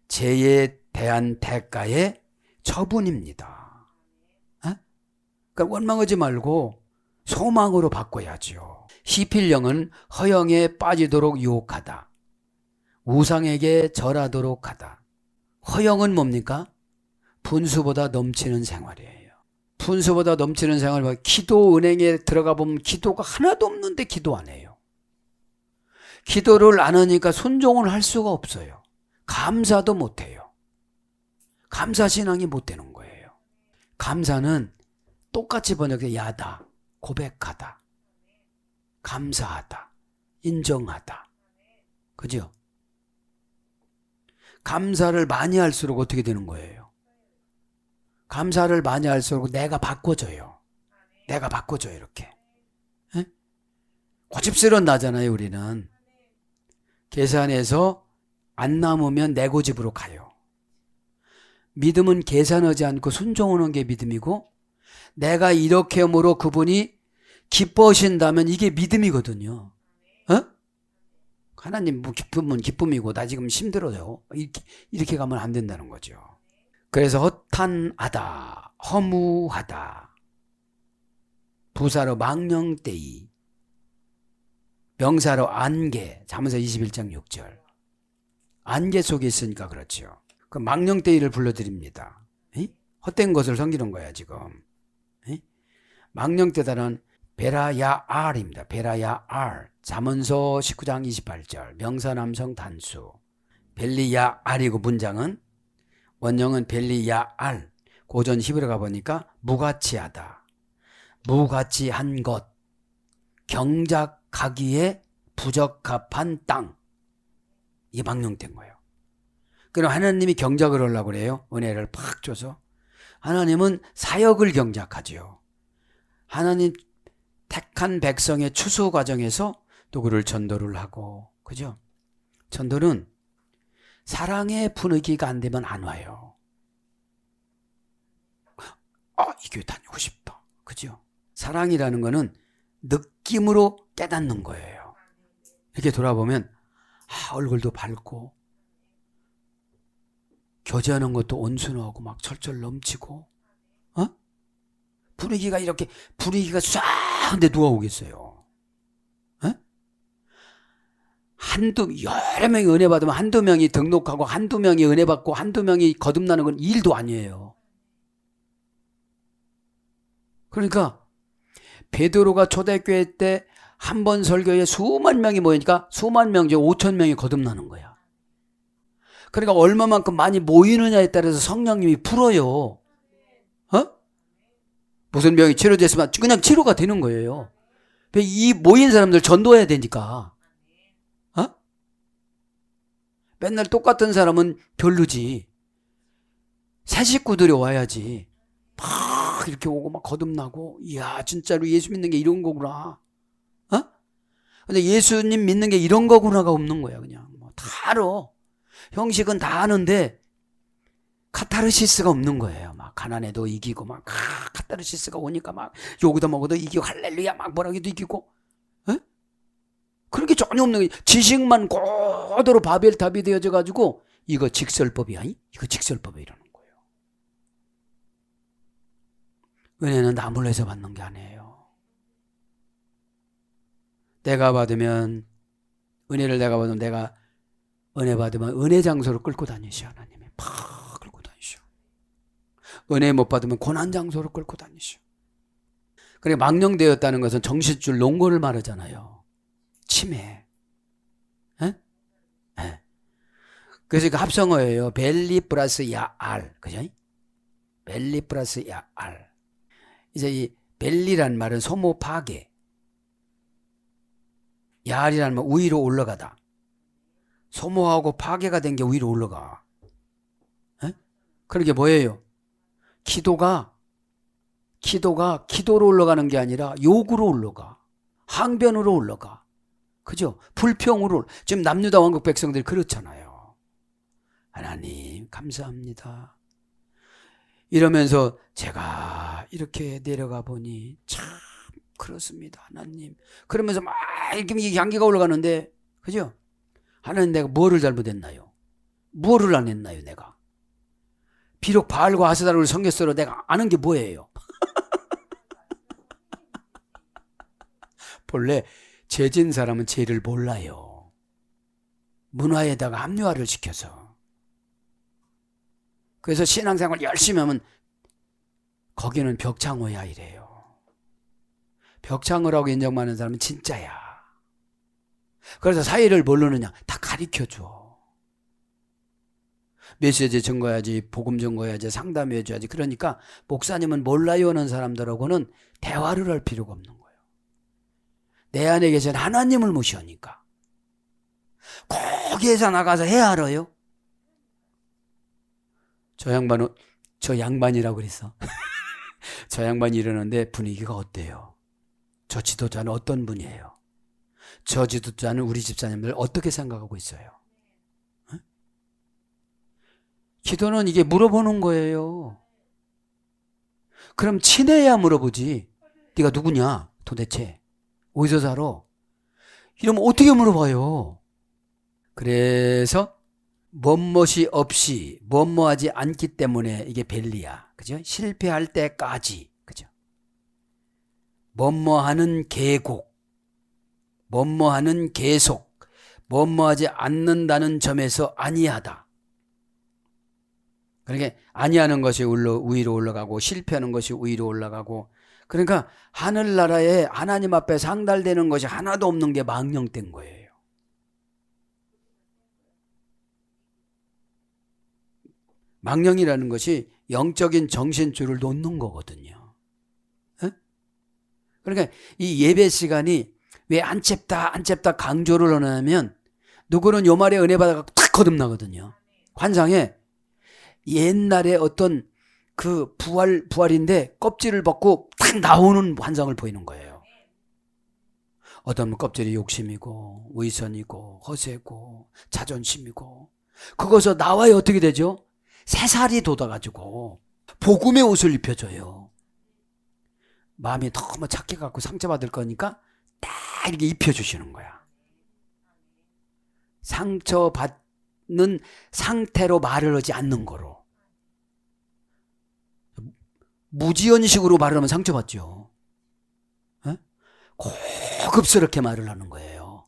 죄에 대한 대가의 처분입니다. 그러니까 원망하지 말고 소망으로 바꿔야죠. 시필령은 허영에 빠지도록 유혹하다. 우상에게 절하도록 하다. 허영은 뭡니까? 분수보다 넘치는 생활이에요. 분수보다 넘치는 생활, 기도 은행에 들어가 보면 기도가 하나도 없는데 기도 안 해요. 기도를 안 하니까 순종을 할 수가 없어요. 감사도 못 해요. 감사신앙이 못 되는 거예요. 감사는 똑같이 번역돼 야다, 고백하다, 감사하다, 인정하다. 그죠? 감사를 많이 할수록 어떻게 되는 거예요? 감사를 많이 할수록 내가 바꿔줘요. 내가 바꿔줘요, 이렇게. 에? 고집스러운 나잖아요, 우리는. 계산해서 안 남으면 내 고집으로 가요. 믿음은 계산하지 않고 순종하는 게 믿음이고, 내가 이렇게 함으로 그분이 기뻐하신다면 이게 믿음이거든요. 하나님 뭐 기쁨은 기쁨이고 나 지금 힘들어요. 이렇게 가면 안 된다는 거죠. 그래서 허탄하다, 허무하다, 부사로 망령때이, 명사로 안개, 잠언서 21장 6절. 안개 속에 있으니까 그렇죠. 그 망령때이를 불러드립니다. 헛된 것을 섬기는 거야 지금. 망령때다는 베라야알입니다. 베라야알. 잠언서 19장 28절. 명사남성 단수. 벨리야알이고 문장은 원형은 벨리야알. 고전 히브리어 가보니까 무가치하다, 무가치한 것, 경작하기에 부적합한 땅. 이게 망령된 거예요. 그럼 하나님이 경작을 하려고 그래요. 은혜를 팍 줘서. 하나님은 사역을 경작하죠. 하나님 택한 백성의 추수 과정에서 누구를 전도를 하고, 그죠? 전도는 사랑의 분위기가 안 되면 안 와요. 이 교회 다니고 싶다. 그죠? 사랑이라는 거는 느낌으로 깨닫는 거예요. 이렇게 돌아보면 얼굴도 밝고 교제하는 것도 온순하고 막 철철 넘치고, 분위기가 이렇게 분위기가 싹한데 누가 오겠어요? 여러 명이 은혜 받으면 한두 명이 등록하고 한두 명이 은혜 받고 한두 명이 거듭나는 건 일도 아니에요. 그러니까 베드로가 초대교회 때 한 번 설교에 수만 명이 모이니까 수만 명 중에 5천 명이 거듭나는 거야. 그러니까 얼마만큼 많이 모이느냐에 따라서 성령님이 풀어요. 무슨 병이 치료됐으면 그냥 치료가 되는 거예요. 이 모인 사람들 전도해야 되니까. 맨날 똑같은 사람은 별로지. 새 식구들이 와야지. 막 이렇게 오고 막 거듭나고, 이야 진짜로 예수 믿는 게 이런 거구나. 근데 예수님 믿는 게 이런 거구나가 없는 거야. 그냥 다 알아. 형식은 다 아는데 카타르시스가 없는 거예요. 막 가난해도 이기고 막 카타르시스가 오니까 막 요기도 먹어도 이기고 할렐루야 막 뭐라고도 이기고. 그런 게 좀 전혀 없는 지식만 고도로 바벨탑이 되어져 가지고 이거 직설법이야. 이거 직설법이 이러는 거예요. 은혜는 남을 위해서 받는 게 아니에요. 내가 받으면 은혜를 내가 받으면 내가 은혜 받으면 은혜 장소로 끌고 다니셔. 하나님이 팍 끌고 다니셔. 은혜 못 받으면 고난 장소로 끌고 다니셔. 그래 망령되었다는 것은 정신줄 놓은 거를 말하잖아요. 치매. 에? 에. 그래서 그 합성어예요. 벨리 플러스 야알. 그죠? 벨리 플러스 야알. 이제 이 벨리란 말은 소모 파괴. 야알이라는 말 위로 올라가다. 소모하고 파괴가 된 게 위로 올라가. 에? 그러게 뭐예요? 기도가 기도로 올라가는 게 아니라 욕으로 올라가. 항변으로 올라가. 그죠? 불평으로. 지금 남유다 왕국 백성들이 그렇잖아요. 하나님 감사합니다. 이러면서 제가 이렇게 내려가 보니 참 그렇습니다. 하나님. 그러면서 막 이렇게 향기가 올라가는데 그죠? 하나님 내가 뭐를 잘못했나요? 뭐를 안 했나요 내가? 비록 바알과 아스다를 섬겼어도 내가 아는 게 뭐예요? 본래 죄진 사람은 죄를 몰라요. 문화에다가 합리화를 시켜서. 그래서 신앙생활 열심히 하면 거기는 벽창호야 이래요. 벽창호라고 인정받는 사람은 진짜야. 그래서 사회를 모르느냐 다 가르쳐줘. 메시지 전거해야지, 복음 전거해야지, 상담해줘야지. 그러니까 목사님은 몰라요 하는 사람들하고는 대화를 할 필요가 없는 거예요. 내 안에 계신 하나님을 모시니까. 거기에서 나가서 해야 알아요. 저 양반이라고 그랬어. 저 양반이 이러는데 분위기가 어때요? 저 지도자는 어떤 분이에요? 저 지도자는 우리 집사님들 어떻게 생각하고 있어요? 어? 기도는 이게 물어보는 거예요. 그럼 친해야 물어보지. 네가 누구냐 도대체? 어디서 살아? 이러면 어떻게 물어봐요? 그래서 뭐뭇이 없이 뭐뭐하지 않기 때문에 이게 벨리야. 그죠? 실패할 때까지. 그죠? 뭐뭐하는 계곡, 뭐뭐하는 계속, 뭐뭐하지 않는다는 점에서 아니하다. 그러니까 아니하는 것이 위로 올라가고 실패하는 것이 위로 올라가고 그러니까 하늘나라에 하나님 앞에 상달되는 것이 하나도 없는 게 망령된 거예요. 망령이라는 것이 영적인 정신줄을 놓는 거거든요. 에? 그러니까 이 예배 시간이 왜 안 잽다 강조를 하냐면 누구는 요 말에 은혜 받아서 탁 거듭나거든요. 환상에 옛날에 어떤 그 부활인데 껍질을 벗고 탁 나오는 환상을 보이는 거예요. 어떤 껍질이 욕심이고 위선이고 허세고 자존심이고 그것서 나와야 어떻게 되죠? 새살이 돋아가지고 복음의 옷을 입혀줘요. 마음이 너무 착해 갖고 상처받을 거니까 딱 이렇게 입혀주시는 거야. 상처받는 상태로 말을 하지 않는 거로. 무지연식으로 말을 하면 상처받죠. 에? 고급스럽게 말을 하는 거예요.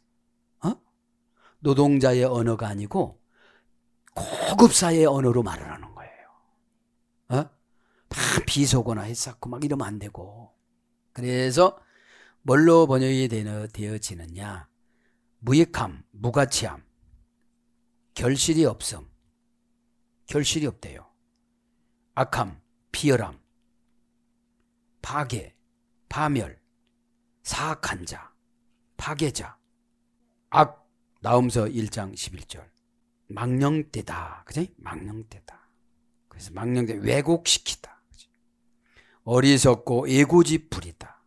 어? 노동자의 언어가 아니고 고급사의 언어로 말을 하는 거예요. 어? 다 비속어나 했었고 막 이러면 안 되고. 그래서 뭘로 번역이 되어지느냐? 무익함, 무가치함, 결실이 없음, 결실이 없대요. 악함, 비열함, 파괴, 파멸, 사악한 자, 파괴자, 악, 나음서 1장 11절. 망령되다. 그죠? 망령되다. 그래서 망령되 왜곡시키다. 그죠? 어리석고 에고집 부리다.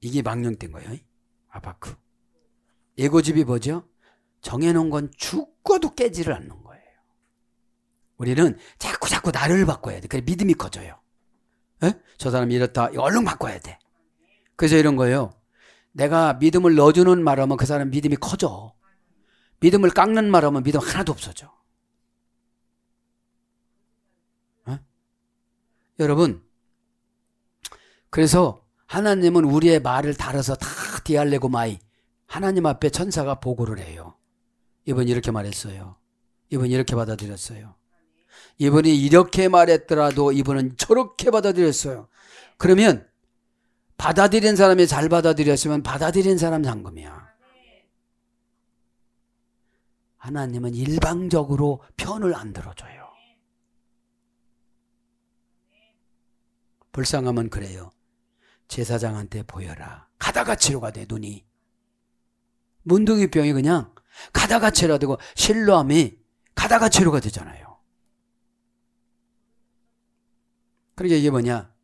이게 망령된 거예요. 아바크. 에고집이 뭐죠? 정해놓은 건 죽어도 깨지를 않는 거예요. 우리는 자꾸 나를 바꿔야 돼. 그래 믿음이 커져요. 에? 저 사람이 이렇다. 얼른 바꿔야 돼. 그래서 이런 거예요. 내가 믿음을 넣어주는 말하면 그 사람 믿음이 커져. 믿음을 깎는 말하면 믿음 하나도 없어져. 어? 여러분, 그래서 하나님은 우리의 말을 달아서 다 디알레고마이, 하나님 앞에 천사가 보고를 해요. 이분이 이렇게 말했어요. 이분이 이렇게 받아들였어요. 이분이 이렇게 말했더라도 이분은 저렇게 받아들였어요. 그러면 받아들인 사람이 잘 받아들였으면 받아들인 사람 상금이야. 하나님은 일방적으로 편을 안 들어줘요. 불쌍하면 그래요. 제사장한테 보여라. 가다가 치료가 돼, 눈이. 문둥이병이 그냥 가다가 치료가 되고 실로암이 가다가 치료가 되잖아요. 그러니까 이게 뭐냐?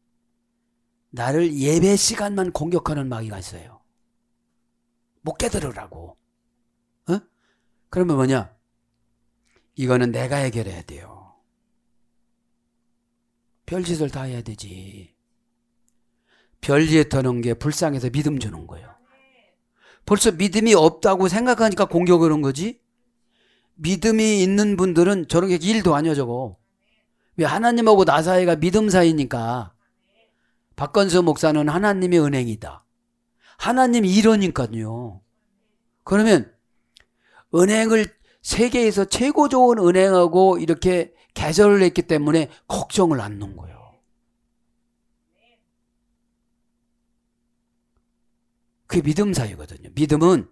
나를 예배 시간만 공격하는 마귀가 있어요. 못 깨달으라고. 어? 그러면 뭐냐? 이거는 내가 해결해야 돼요. 별짓을 다 해야 되지. 별짓 터는 게 불쌍해서 믿음 주는 거예요. 벌써 믿음이 없다고 생각하니까 공격을 한 거지. 믿음이 있는 분들은 저런 게 일도 아니야 저거. 왜? 하나님하고 나 사이가 믿음 사이니까. 박건수 목사는 하나님의 은행이다. 하나님이 이러니까요. 그러면 은행을 세계에서 최고 좋은 은행하고 이렇게 개설을 했기 때문에 걱정을 안 놓은 거예요. 그게 믿음 사이거든요. 믿음은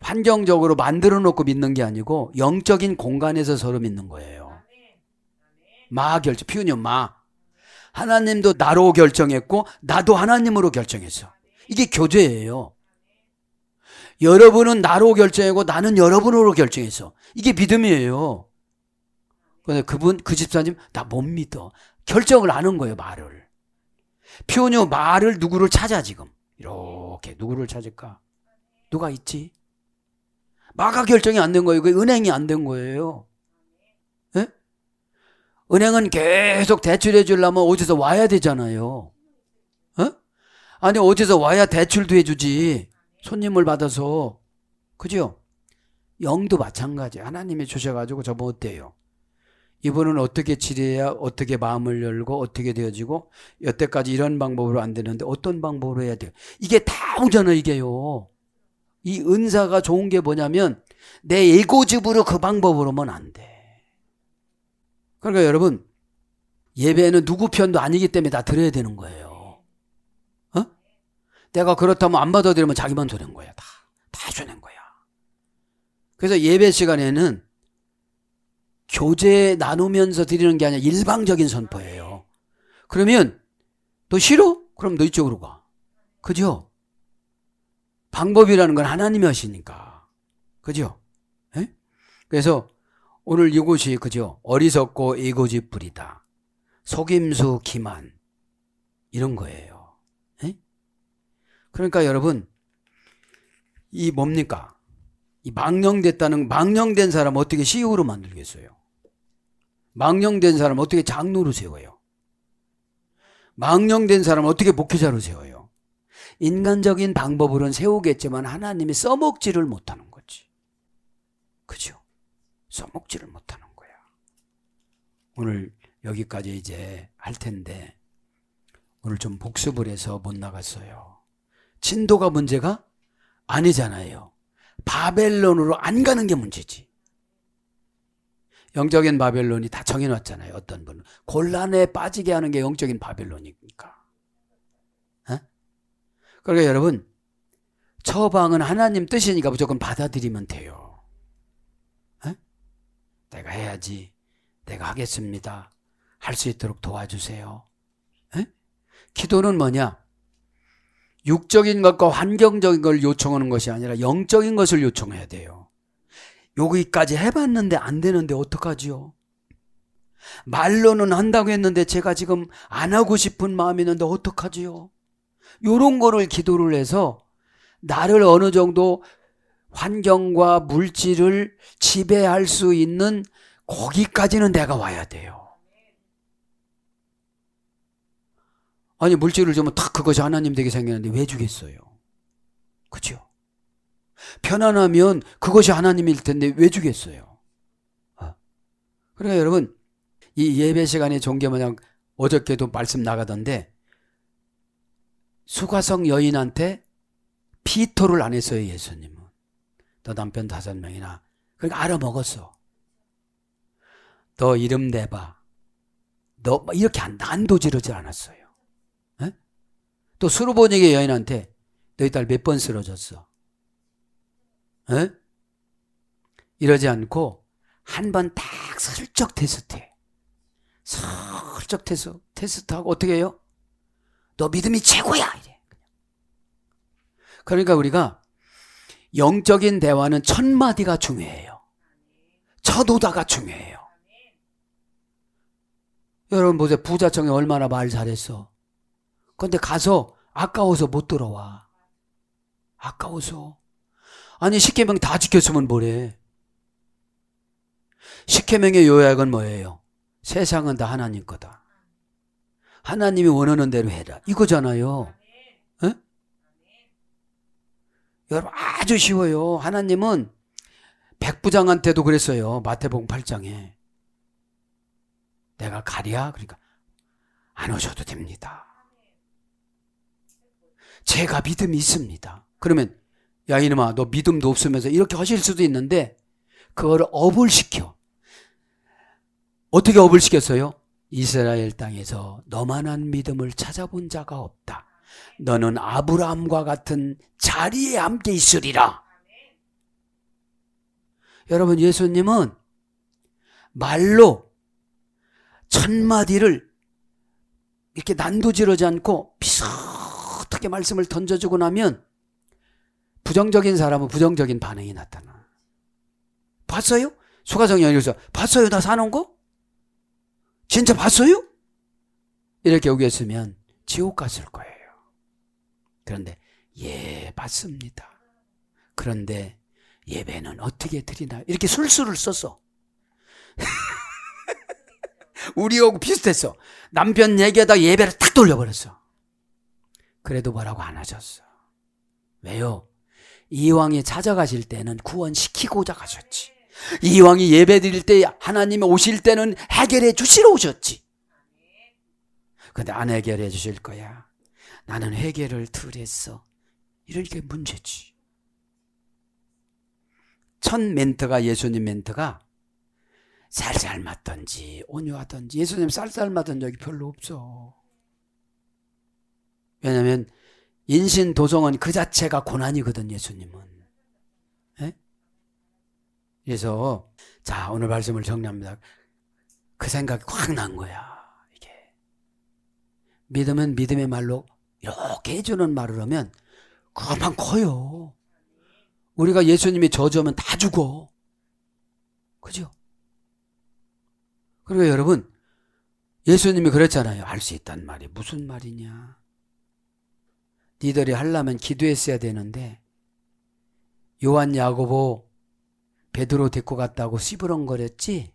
환경적으로 만들어 놓고 믿는 게 아니고 영적인 공간에서 서로 믿는 거예요. 마 결정, 표현이 마. 하나님도 나로 결정했고 나도 하나님으로 결정했어. 이게 교제예요. 여러분은 나로 결정하고 나는 여러분으로 결정했어. 이게 믿음이에요. 근데 그 집사님 나 못 믿어. 결정을 안 한 거예요, 말을. 표현이 말을 누구를 찾아 지금. 이렇게 누구를 찾을까? 누가 있지? 마가 결정이 안 된 거예요. 그 은행이 안 된 거예요. 예? 은행은 계속 대출해 주려면 어디서 와야 되잖아요. 어? 아니 어디서 와야 대출도 해주지. 손님을 받아서. 그죠? 영도 마찬가지. 하나님이 주셔가지고 저분 어때요? 이분은 어떻게 치료해야 어떻게 마음을 열고 어떻게 되어지고 여태까지 이런 방법으로 안 되는데 어떤 방법으로 해야 돼요? 이게 다 오잖아 이게요. 이 은사가 좋은 게 뭐냐면 내 에고집으로 그 방법으로만 안 돼. 그러니까 여러분 예배는 누구 편도 아니기 때문에 다 드려야 되는 거예요. 어? 내가 그렇다면 안 받아들이면 자기만 되는 거야. 다 주는 거야. 그래서 예배 시간에는 교제 나누면서 드리는 게 아니라 일방적인 선포예요. 그러면 너 싫어? 그럼 너 이쪽으로 가. 그죠? 방법이라는 건 하나님이 하시니까. 그죠? 에? 그래서 오늘 이곳이 그죠? 어리석고 에고집 부리다. 속임수 기만. 이런 거예요. 에? 그러니까 여러분 이 뭡니까? 이 망령된 사람 어떻게 CEO로 만들겠어요? 망령된 사람 어떻게 장로로 세워요? 망령된 사람 어떻게 목회자로 세워요? 인간적인 방법으로는 세우겠지만 하나님이 써먹지를 못하는 거지. 그죠? 써먹지를 못하는 거야. 오늘 여기까지 이제 할 텐데 오늘 좀 복습을 해서 못 나갔어요. 진도가 문제가 아니잖아요. 바벨론으로 안 가는 게 문제지. 영적인 바벨론이 다 정해놨잖아요. 어떤 분은 곤란에 빠지게 하는 게 영적인 바벨론이니까. 에? 그러니까 여러분 처방은 하나님 뜻이니까 무조건 받아들이면 돼요. 에? 내가 해야지. 내가 하겠습니다. 할 수 있도록 도와주세요. 에? 기도는 뭐냐? 육적인 것과 환경적인 걸 요청하는 것이 아니라 영적인 것을 요청해야 돼요. 여기까지 해봤는데 안 되는데 어떡하지요? 말로는 한다고 했는데 제가 지금 안 하고 싶은 마음이 있는데 어떡하지요? 이런 거를 기도를 해서 나를 어느 정도 환경과 물질을 지배할 수 있는 거기까지는 내가 와야 돼요. 아니 물질을 주면 딱 그것이 하나님 되게 생겼는데 왜 주겠어요? 그죠? 편안하면 그것이 하나님일 텐데 왜 주겠어요? 그러니까 여러분, 이 예배 시간에 종교마냥 어저께도 말씀 나가던데 수가성 여인한테 피토를 안 했어요, 예수님은. 너 남편 5명이나. 그러니까 알아먹었어. 너 이름 내봐. 너 이렇게 난도지르지 않았어요. 에? 또 수르보니게 여인한테 너희 딸 몇 번 쓰러졌어? 에? 이러지 않고 한 번 딱 슬쩍 테스트해. 슬쩍 테스트하고 어떻게 해요? 너 믿음이 최고야 이래. 그러니까 우리가 영적인 대화는 첫 마디가 중요해요. 첫 오다가 중요해요. 여러분 보세요. 부자청에 얼마나 말 잘했어. 그런데 가서 아까워서 못 들어와. 아까워서. 아니 10계명 다 지켰으면 뭐래. 10계명의 요약은 뭐예요? 세상은 다 하나님 거다. 하나님이 원하는 대로 해라. 이거잖아요. 에? 여러분 아주 쉬워요. 하나님은 백부장한테도 그랬어요. 마태복음 8장에. 내가 가랴? 그러니까 안 오셔도 됩니다. 제가 믿음이 있습니다. 그러면 야 이놈아 너 믿음도 없으면서 이렇게 하실 수도 있는데 그거를 업을 시켜. 어떻게 업을 시켰어요? 이스라엘 땅에서 너만한 믿음을 찾아본 자가 없다. 너는 아브라함과 같은 자리에 함께 있으리라. 여러분 예수님은 말로 첫 마디를 이렇게 난도지르지 않고 비슷하게 말씀을 던져주고 나면 부정적인 사람은 부정적인 반응이 나타나. 봤어요? 수가성 여인에서 봤어요? 나 사는 거? 진짜 봤어요? 이렇게 오겠으면 지옥 갔을 거예요. 그런데 예 봤습니다. 그런데 예배는 어떻게 드리나 이렇게 술수를 썼어. 우리하고 비슷했어. 남편 얘기하다 예배를 탁 돌려버렸어. 그래도 뭐라고 안 하셨어. 왜요? 이왕이 찾아가실 때는 구원시키고자 가셨지. 이왕이 예배 드릴 때 하나님이 오실 때는 해결해 주시러 오셨지. 근데 안 해결해 주실 거야. 나는 해결을 덜 했어. 이러니까 문제지. 첫 멘트가 예수님 멘트가 살살 맞던지 온유하던지. 예수님 쌀쌀 맞은 적이 별로 없어. 왜냐하면 인신도성은 그 자체가 고난이거든 예수님은. 에? 그래서 자 오늘 말씀을 정리합니다. 그 생각이 확 난 거야. 이게 믿으면 믿음의 말로 이렇게 해주는 말을 하면 그것만 커요. 우리가 예수님이 저주하면 다 죽어. 그죠? 그리고 여러분 예수님이 그랬잖아요. 할 수 있단 말이 무슨 말이냐. 니들이 하려면 기도했어야 되는데 요한 야고보 베드로 데리고 갔다고 씨부렁거렸지.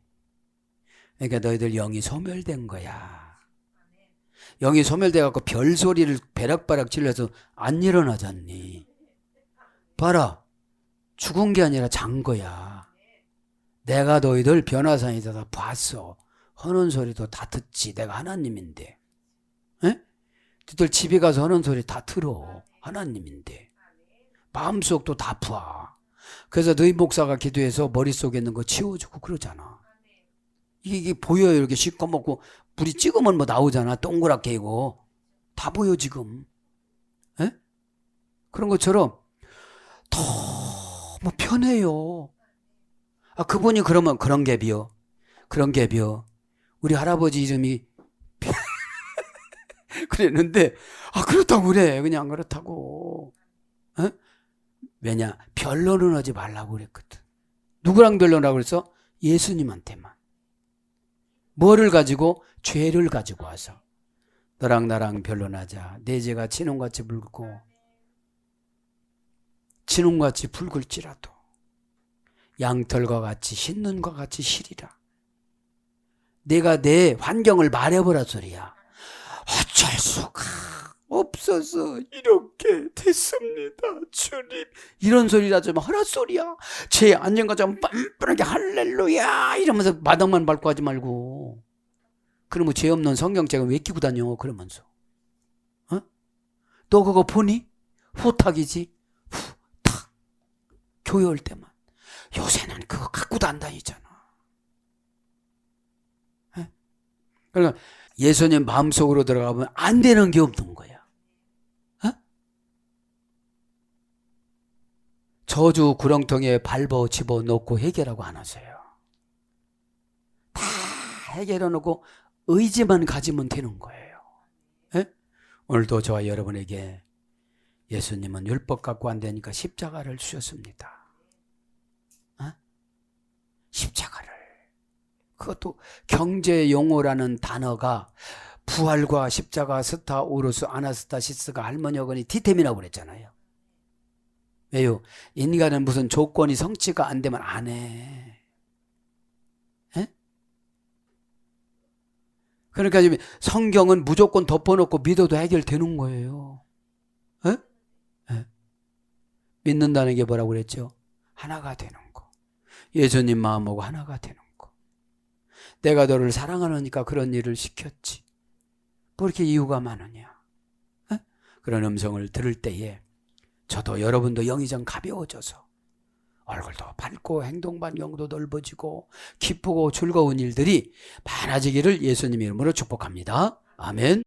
그러니까 너희들 영이 소멸된 거야. 영이 소멸돼갖고 별소리를 배락바락 질러서 안 일어나잖니. 봐라. 죽은 게 아니라 잔 거야. 내가 너희들 변화산에서 다 봤어. 하는 소리도 다 듣지. 내가 하나님인데. 에? 너희들 집에 가서 하는 소리 다 들어. 하나님인데. 마음속도 다 봐. 그래서 너희 목사가 기도해서 머릿속에 있는 거 치워주고 그러잖아. 이게 보여요. 이렇게 시꺼멓고 불이 찍으면 뭐 나오잖아. 동그랗게 이거. 다 보여 지금. 에? 그런 것처럼 너무 편해요. 아 그분이 그러면 그런 갭이요. 그런 갭이요. 우리 할아버지 이름이 그랬는데 아 그렇다고 그래. 그냥 그렇다고. 에? 왜냐? 변론은 하지 말라고 그랬거든. 누구랑 변론하라고 그랬어? 예수님한테만. 뭐를 가지고? 죄를 가지고 와서. 너랑 나랑 변론하자. 내 죄가 진홍같이 붉고 진홍같이 붉을지라도 양털과 같이 흰 눈과 같이 시리라. 내가 내 환경을 말해보라 소리야. 없어서 이렇게 됐습니다, 주님. 이런 소리라 좀 하라 소리야. 제 안전과 좀 뻔뻔하게 할렐루야 이러면서 마당만 밟고 하지 말고. 그러면 죄 없는 성경책은 왜 끼고 다녀 그러면서. 어? 너 그거 보니? 후탁이지. 후탁. 교회 올 때만. 요새는 그거 갖고 다니잖아. 예? 그러니까 예수님 마음속으로 들어가면 안 되는 게 없는 거야. 어? 저주 구렁텅이에 밟아 집어넣고 해결하고 안 하세요. 다 해결해 놓고 의지만 가지면 되는 거예요. 예? 오늘도 저와 여러분에게 예수님은 율법 갖고 안 되니까 십자가를 주셨습니다. 어? 십자가를. 그것도 경제 용어라는 단어가 부활과 십자가, 스타, 오르스, 아나스타시스가 할머니 어머니 디템이라고 그랬잖아요. 왜요? 인간은 무슨 조건이 성취가 안 되면 안 해. 에? 그러니까 지금 성경은 무조건 덮어놓고 믿어도 해결되는 거예요. 에? 에. 믿는다는 게 뭐라고 그랬죠? 하나가 되는 거. 예수님 마음하고 하나가 되는 거. 내가 너를 사랑하니까 그런 일을 시켰지. 뭐 이렇게 이유가 많으냐. 에? 그런 음성을 들을 때에 저도 여러분도 영이 좀 가벼워져서 얼굴도 밝고 행동 반경도 넓어지고 기쁘고 즐거운 일들이 많아지기를 예수님 이름으로 축복합니다. 아멘.